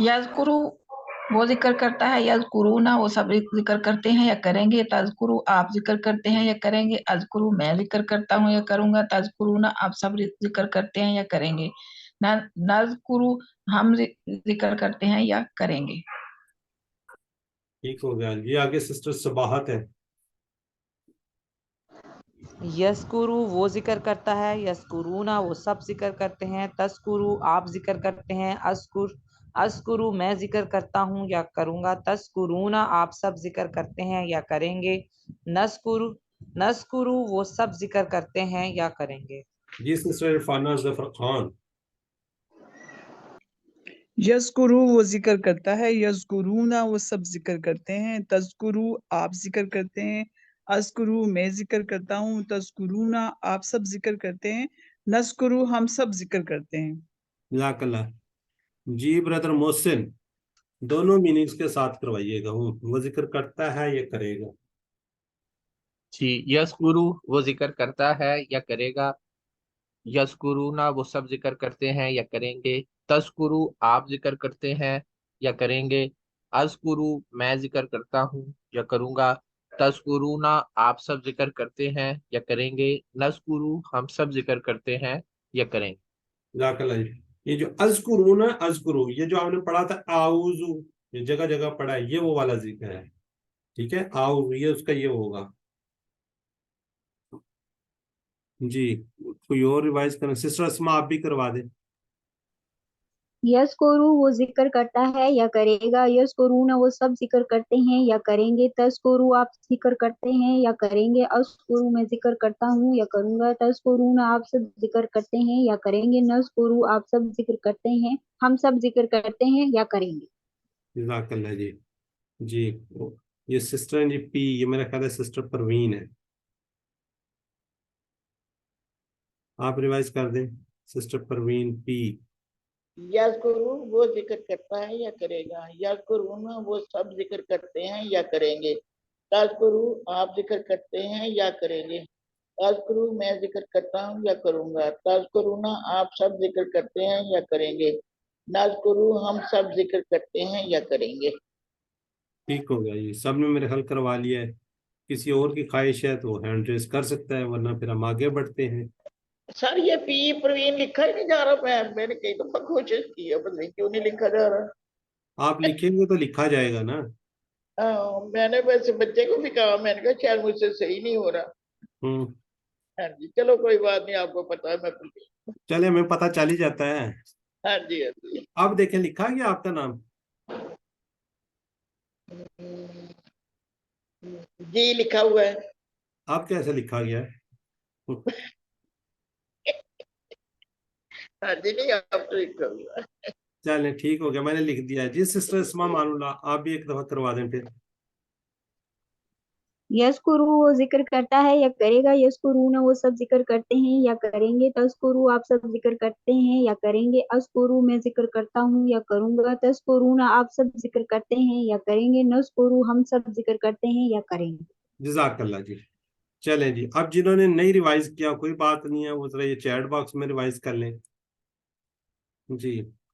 यज़कुरु वो जिक्र करता है, यज़कुरूना वो सब जिक्र करते हैं या करेंगे, तज़कुरु आप जिक्र करते हैं या करेंगे, अज़कुरु मैं जिक्र करता हूँ या करूंगा, तज़कुरूना आप सब जिक्र करते हैं या करेंगे, नज़कुरु हम जिक्र करते हैं या करेंगे। ठीक हो गया जी। आगे सिस्टर सबाहत है। यस्कुरु वो जिक्र करता है, यस्कुरूना वो सब जिक्र करते हैं, तस्कुरु आप जिक्र करते हैं, अस्कुरु मैं जिक्र करता हूँ या करूँगा, तस्कुरूना आप सब जिक्र करते हैं या करेंगे, नस्कुरु वो सब जिक्र करते हैं या करेंगे। जी सिस्टर इरफाना जफर खान। यज़कुरू वो जिक्र करता है, यज़कुरूना वो सब जिक्र करते हैं, तज़कुरू आप जिक्र करते हैं, अज़कुरू मैं जिक्र करता हूँ, तज़कुरूना आप सब जिक्र करते हैं, नज़कुरू हम सब जिक्र करते हैं। जज़ाकल्लाह। जी ब्रदर मोहसिन, दोनों मीनिंग्स के साथ करवाइएगा। वो जिक्र करता है या करेगा। जी, यस्कुरु वो जिक्र करता है या करेगा, यस्कुरूना वो सब जिक्र करते हैं या करेंगे, तस्कुरु आप जिक्र करते हैं या करेंगे, अज़कुरु मैं जिक्र करता हूँ या करूँगा, तस्कुरूना आप सब जिक्र करते हैं या करेंगे, नज़कुरु हम सब जिक्र करते हैं या करेंगे। जज़ाकल्लाह जी। ये जो अज़कुरू ना, अज़कुरू ये जो आपने पढ़ा था आउज़ु, ये जगह जगह पढ़ा है, ये वो वाला जिक्र है। ठीक है, आउज़ु ये उसका ये होगा। जी, कोई और रिवाइज करना। सिस्टर अस्मा आप भी करवा दें। यज़कुरू वो जिक्र करता है या करेगा, यज़कुरूना वो सब जिक्र करते हैं या करेंगे, तज़कुरू आप जिक्र करते हैं या करेंगे, अज़कुरू मैं जिक्र करता हूँ या करूँगा, तज़कुरूना आप सब जिक्र करते हैं या करेंगे, नज़कुरू आप सब जिक्र करते हैं, हम सब जिक्र करते हैं या करेंगे। जज़ाकल्लाह जी। जी, ये सिस्टर हैं जी पी, ये मेरा ख्याल है सिस्टर परवीन है। आप रिवाइज कर दें सिस्टर परवीन पी। यज़कुरू वो जिक्र करता है या करेगा, यज़कुरून वो सब जिक्र करते हैं या करेंगे, तज़कुरू आप जिक्र करते हैं या करेंगे, तज़कुरू मैं जिक्र करता हूँ या करूँगा, तज़कुरूना आप सब जिक्र करते हैं या करेंगे, नज़कुरू हम सब जिक्र करते हैं या करेंगे। ठीक हो गया, ये सब ने मेरे हल करवा लिया है। किसी और की ख्वाहिश है तो हैंड रेस कर सकता है, वरना फिर हम आगे बढ़ते हैं। सर ये पी प्रवीण लिखा ही नहीं जा रहा, मैंने कई दफा कोशिश की है, पता नहीं क्यों नहीं लिखा जा रहा। आप लिखेंगे तो लिखा जाएगा ना। मैंने वैसे बच्चे को भी कहा, मैंने कहा शायद मुझसे सही नहीं हो रहा। हम्म, हाँ जी, चलो कोई बात नहीं, आपको पता है मैं चले, हमें पता चल ही जाता है। हाँ जी हाँ जी। अब देखें, लिखा गया आपका नाम। जी लिखा हुआ है। आप कैसे लिखा गया है? हाँ जी, नहीं आप तो लिखा हुआ है। चलें, ठीक हो गया, मैंने लिख दिया है जी। सिस्टर इस्मा मानुल्लाह, आप भी एक दफा करवा दें फिर। यज़कुरू वो जिक्र करता है या करेगा, यज़कुरूना वो सब जिक्र करते हैं या करेंगे, तज़कुरू आप सब जिक्र करते हैं या करेंगे, अज़कुरू मैं जिक्र करता हूँ या करूँगा, तज़कुरूना आप सब जिक्र करते हैं या करेंगे, नज़कुरू हम सब जिक्र करते हैं या करेंगे। जज़ाकल्लाह जी। चलें जी, अब जिन्होंने नहीं रिवाइज किया कोई बात नहीं है, वो जरा ये चैट बॉक्स में रिवाइज कर लें। जी,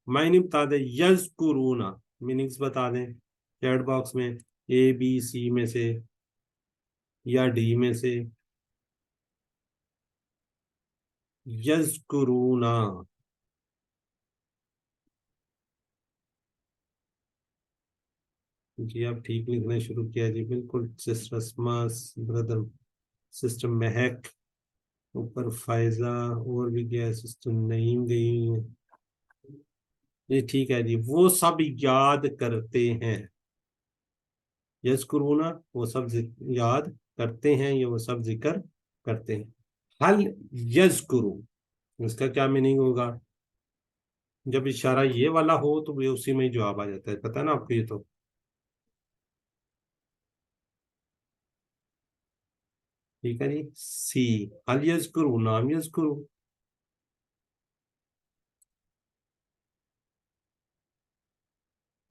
मायने बता दें, यज़कुरूना मीनिंग्स बता दें चैट बॉक्स में, ए बी सी में से या डी में से। यज़कुरूना, जी आप ठीक लिखना शुरू किया जी, बिल्कुल। सिस्टर अस्मा, ब्रदर सिस्टर महक, ऊपर फायजा, और भी गया, सिस्टर नईम गई हुई है। ये ठीक है जी, वो सब याद करते हैं। यज़कुरूना वो सब याद करते हैं, या वो सब जिक्र करते हैं। हल यज़कुरू, इसका क्या मीनिंग होगा? जब इशारा ये वाला हो तो वे उसी में ही जवाब आ जाता है, पता है ना आपको ये तो। ठीक है जी। सी, हल यज़कुरू नाम यज़कुरू।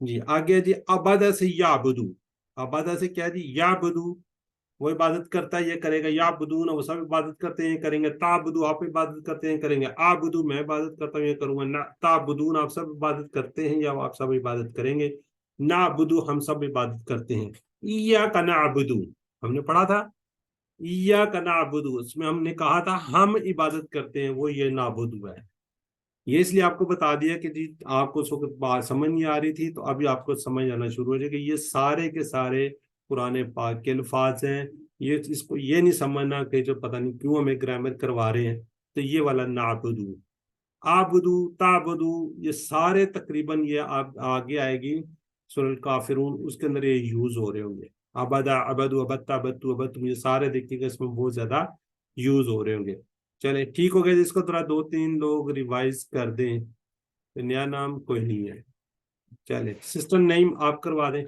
जी आगे जी, अबादा से याबुदू। अबादा से क्या जी, याबुदू वो इबादत करता है, ये करेगा। याबुदून वो सब इबादत करते हैं, करेंगे। ताबुदू आप इबादत करते हैं, करेंगे। आबुदू मैं इबादत करता हूँ, ये करूंगा ना। ताबुदून आप सब इबादत करते हैं, या आप सब इबादत करेंगे। नाबुदू हम सब इबादत करते हैं। इया का नाबुदू हमने पढ़ा था, इया का नाबुदू उसमें हमने कहा था हम इबादत करते हैं, वो ये नाबुदू है। ये इसलिए आपको बता दिया कि जी आपको उस वक्त बात समझ नहीं आ रही थी, तो अभी आपको समझ आना शुरू हो जाएगा। ये सारे के सारे कुरान पाक के अल्फाज हैं। ये इसको ये नहीं समझना कि जो पता नहीं क्यों हमें ग्रामर करवा रहे हैं। तो ये वाला नाबुदू, आबुदू, ताबुदू, ये सारे तकरीबन ये आप आगे आएगी सूरह काफिरून, उसके अंदर ये यूज हो रहे होंगे। अबदा, अबदू, अबत्ता, अबत्तू, अबत्तुम, ये सारे देखिएगा इसमें बहुत ज्यादा यूज हो रहे होंगे। चले ठीक हो गया, जिसको थोड़ा 2-3 लोग रिवाइज कर दें। तो नया नाम कोई नहीं है। चले सिस्टर नईम आप करवा दें।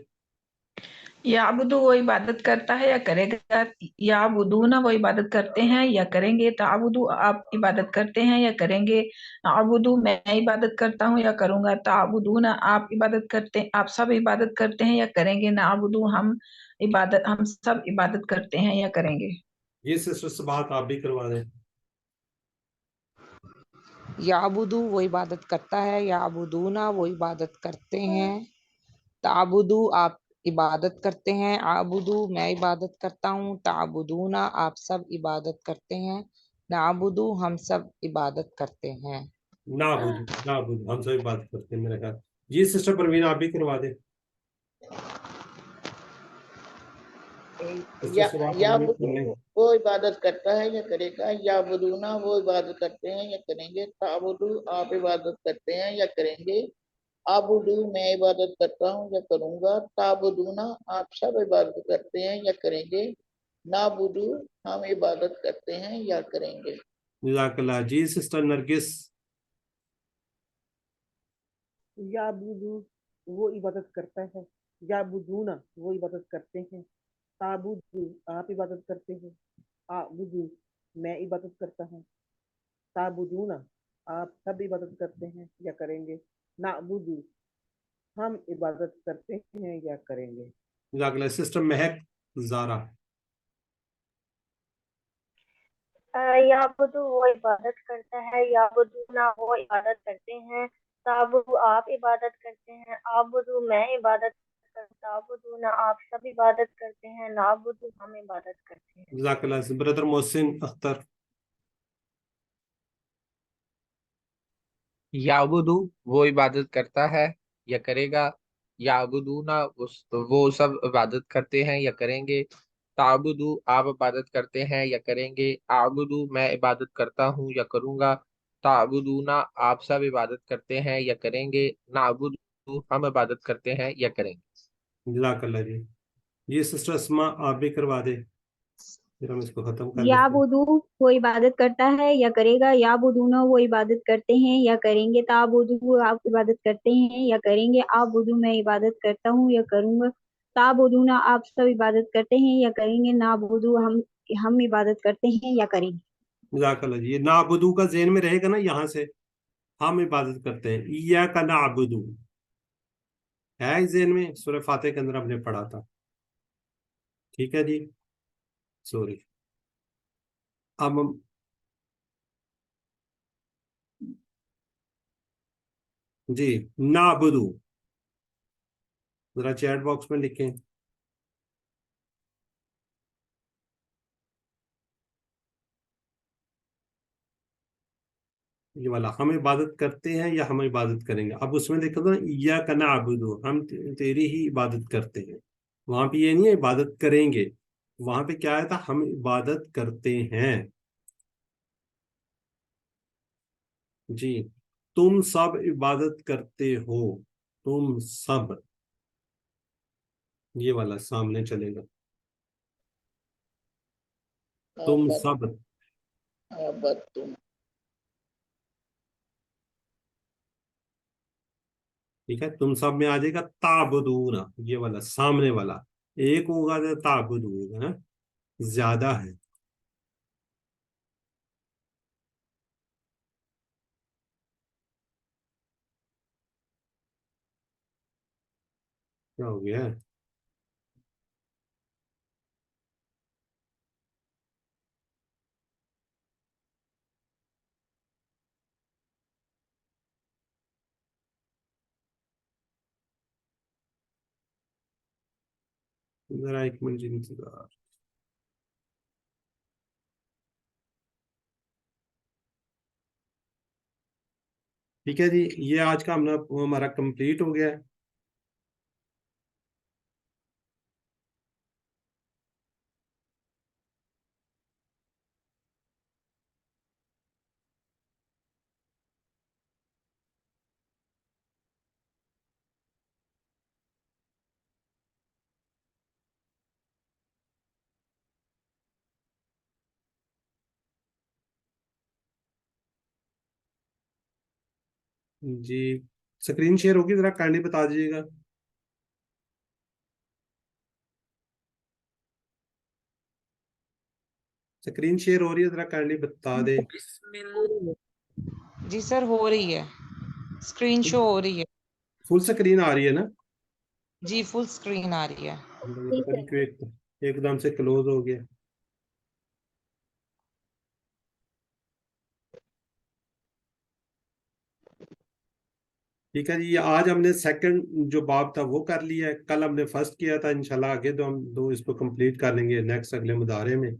याबुदू वो इबादत करता है या करेगा, याबुदूना वो इबादत करते हैं या करेंगे, ताबुदू आप इबादत करते हैं या करेंगे, आबुदू मैं इबादत करता हूँ या करूंगा, ताबुदूना आप इबादत करते, आप सब इबादत करते हैं या करेंगे, नाबुदू हम सब इबादत करते हैं या करेंगे। ये सिस्टर से बात आप भी करवा दें। याबुदू वो इबादत करता है, याबुदूना वो इबादत करते हैं, ताबुदू आप इबादत करते हैं, आबुदू मैं इबादत करता हूँ, ताबुदूना आप सब इबादत करते हैं, नाबुदू हम सब इबादत करते हैं। नाबुदू हम सभी बात करते हैं मेरे ख्याल। जी सिस्टर परवीन आप भी करवा दें। सिस्टर या से बात याबुदू कर लें। वो इबादत करता है या करेगा, याबुदूना वो इबादत करते हैं या करेंगे, ताबुदू आप इबादत करते हैं या करेंगे, आबुदू मैं इबादत करता हूँ या करूंगा, ताबुदूना आप सब इबादत करते हैं या करेंगे, नाबुदू हम इबादत करते हैं या करेंगे। जज़ाकल्लाह। जी सिस्टर नरगिस। याबुदू वो इबादत करता है, याबुदूना वो इबादत करते हैं, ताबुदू आप इबादत करते हैं, आबुदू मैं इबादत करता हूँ, ताबुदूना आप सब इबादत करते हैं या करेंगे, नाबुदू हम इबादत करते हैं या करेंगे। जज़ाकल्लाह। सिस्टर महक जारा। याबुदु वो इबादत करता है, याबुदूना वो इबादत करते हैं, ताबुदु आप इबादत करते हैं, आबुदु मैं इबादत करता हूँ, ताबुदूना आप सब इबादत करते हैं, नाबुदु हम इबादत करते हैं। जज़ाकल्लाह। ब्रदर मोहसिन अख्तर। याबुदू वो इबादत करता है या करेगा, याबुदूना वो सब इबादत करते हैं या करेंगे, ताबुदू आप इबादत करते हैं या करेंगे, आबुदू मैं इबादत करता हूँ या करूंगा, ताबुदूना आप सब इबादत करते हैं या करेंगे, नाबुदू हम इबादत करते हैं या करेंगे। जज़ाकल्लाह जी। ये सिस्टर अस्मा आप भी करवा दे, फिर हम इसको खत्म कर देते हैं। याबुदू वो इबादत करता है या करेगा, याबुदूना वो इबादत करते हैं या करेंगे, ताबुदू आप इबादत करते हैं या करेंगे, आबुदू मैं इबादत करता हूँ या करूंगा, ताबुदूना आप सब इबादत करते हैं या करेंगे, नाबुदू हम इबादत करते हैं या करेंगे। जज़ाकल्लाह जी। ये नाबुदू का ज़हन में रहेगा ना, यहाँ से हम इबादत करते हैं, इय्या का नाबुदू है इस ज़हन में, सूरह फातिहा के अंदर हमने पढ़ा था। ठीक है जी। सॉरी। अब हम जी नाबुदू जरा चैट बॉक्स में लिखें। ये वाला हम इबादत करते हैं या हम इबादत करेंगे। अब उसमें देखो ना, या का नाबुदू हम तेरी ही इबादत करते हैं। वहां पे ये नहीं है इबादत करेंगे, वहां पे क्या आया था, हम इबादत करते हैं। जी तुम सब इबादत करते हो, तुम सब, ये वाला सामने चलेगा, तुम आबद सब। आबद तुम ठीक है, तुम सब में आ जाएगा ताबुदूना, ये वाला सामने वाला। एक होगा तो ताबुदू होगा, हाँ? ज्यादा है। क्या हो गया है? जरा एक मिनट इंतजार। ठीक है जी, ये आज का हमारा कंप्लीट हो गया है। जी स्क्रीन शेयर होगी, जरा काइंडली बता दीजिएगा। स्क्रीन शेयर हो रही है, जरा काइंडली बता दे। जी सर हो रही है, स्क्रीन शो हो रही है। फुल स्क्रीन आ रही है ना? जी फुल स्क्रीन आ रही है। ये पता नहीं क्यों एकदम से क्लोज हो गया। ठीक है जी, आज हमने सेकंड जो बाब था वो कर लिया है, कल हमने फर्स्ट किया था। इंशाल्लाह आगे तो हम दो इसको कंप्लीट कर लेंगे नेक्स्ट अगले मुदारे में।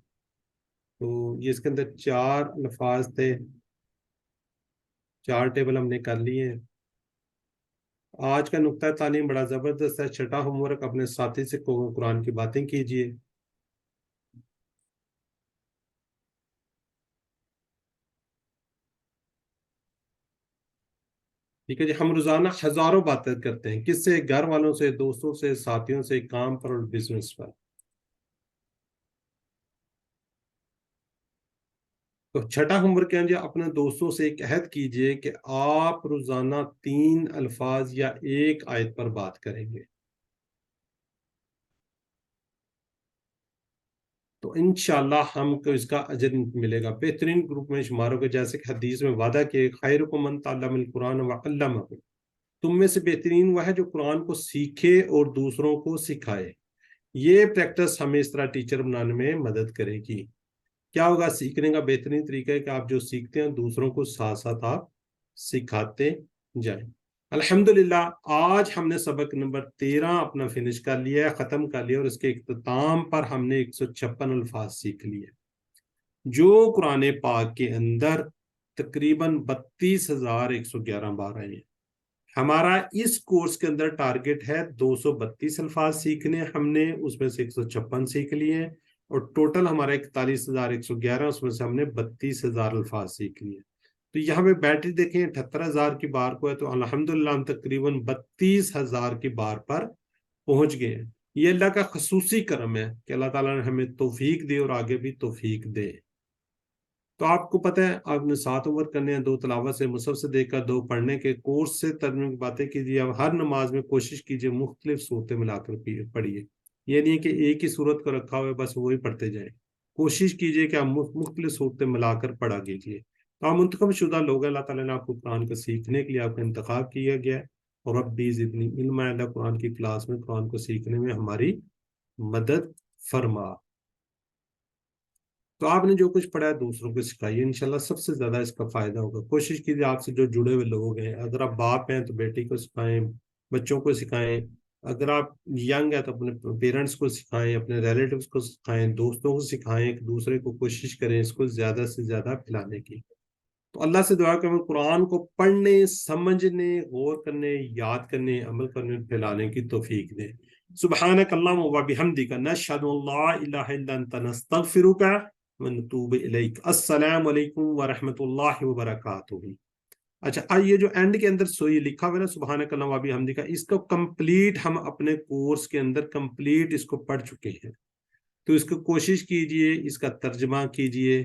तो ये इसके अंदर 4 अल्फाज थे, 4 टेबल हमने कर लिए हैं। आज का नुक्ता तालीम बड़ा ज़बरदस्त है। छठा होमवर्क, अपने साथी से कुरान की बातें कीजिए। ठीक है जी, हम रोजाना हजारों बातें करते हैं, किससे? घर वालों से, दोस्तों से, साथियों से, काम पर और बिजनेस पर। तो छठा होमवर्क क्या है जी, अपने दोस्तों से एक अहद कीजिए कि आप रोजाना 3 अल्फाज या एक आयत पर बात करेंगे। तो इंशाल्लाह हमको इसका अजर मिलेगा, बेहतरीन ग्रुप में शुमार होगा। जैसे कि हदीस में वादा किया, खैरुकुम मन तअल्लमल कुरान व अल्लमहु, तुम में से बेहतरीन वह है जो कुरान को सीखे और दूसरों को सिखाए। ये प्रैक्टिस हमें इस तरह टीचर बनाने में मदद करेगी। क्या होगा? सीखने का बेहतरीन तरीका है कि आप जो सीखते हैं दूसरों को साथ साथ आप सिखाते जाएं। अल्हम्दुलिल्लाह आज हमने सबक नंबर 13 अपना फिनिश कर लिया है, ख़त्म कर लिया, और इसके इख्तिताम पर हमने 156 अल्फाज सीख लिए, जो कुरान पाक के अंदर तकरीबन 32,111 बार आए हैं। हमारा इस कोर्स के अंदर टारगेट है 232 अल्फाज सीखने, हमने उसमें से 156 सीख लिए हैं, और टोटल हमारा 41,111, उसमें से हमने 32,000 अल्फाज सीख लिए। तो यहाँ पे बैटरी देखें 78,000 की बार को है, तो अल्हम्दुलिल्लाह हम तकरीबन 32,000 की बार पर पहुंच गए हैं। ये अल्लाह का खसूसी करम है कि अल्लाह ताला ने हमें तौफीक दे और आगे भी तौफीक दे। तो आपको पता है आपने 7 ओवर करने हैं, 2 तिलावत से, मुसहफ से देखकर, 2 पढ़ने के, कोर्स से तर्जुमे की बातें कीजिए। अब हर नमाज में कोशिश कीजिए मुख्तलिफ सूरतें मिलाकर पढ़िए। ये नहीं कि एक ही सूरत को रखा हुआ है बस वही पढ़ते जाए। कोशिश कीजिए कि आप मुख्तलिफ सूरतें मिलाकर पढ़ा कीजिए। तो आप मुंतखब शुदा लोग हैं, अल्लाह ताला ने आपको कुरान को सीखने के लिए आपका इंतखाब किया गया है। और रब्बी ज़िदनी इल्मा, अल्लाह कुरान की क्लास में कुरान को सीखने में हमारी मदद फरमा। तो आपने जो कुछ पढ़ा है दूसरों को सिखाइए, इंशाल्लाह सबसे ज्यादा इसका फायदा होगा। कोशिश कीजिए आपसे जो जुड़े हुए लोग हैं, अगर आप बाप हैं तो बेटी को सिखाएं, बच्चों को सिखाएं। अगर आप यंग है तो अपने पेरेंट्स को सिखाएं, अपने रिलेटिव्स को सिखाएं, दोस्तों को सिखाएं, एक दूसरे को कोशिश करें इसको ज्यादा से ज्यादा फैलाने की। तो अल्लाह से दुआ करें कुरान को पढ़ने, समझने, गौर करने, याद करने, अमल करने, फैलाने की तौफीक दे। सुब्हानक अल्लाहुम्मा व बिहम्दिका नशहदु अल्ला इलाहा इल्ला अंता नस्तगफिरुका व नतूबु इलैक। अस्सलामु अलैकुम व रहमतुल्लाहि व बरकातुहू। अच्छा, ये जो एंड के अंदर सो ये लिखा हुआ है ना सुब्हानक अल्लाहुम्मा व बिहम्दिका, इसको कंप्लीट हम अपने कोर्स के अंदर कंप्लीट इसको पढ़ चुके हैं। तो इसको कोशिश कीजिए, इसका तर्जमा कीजिए,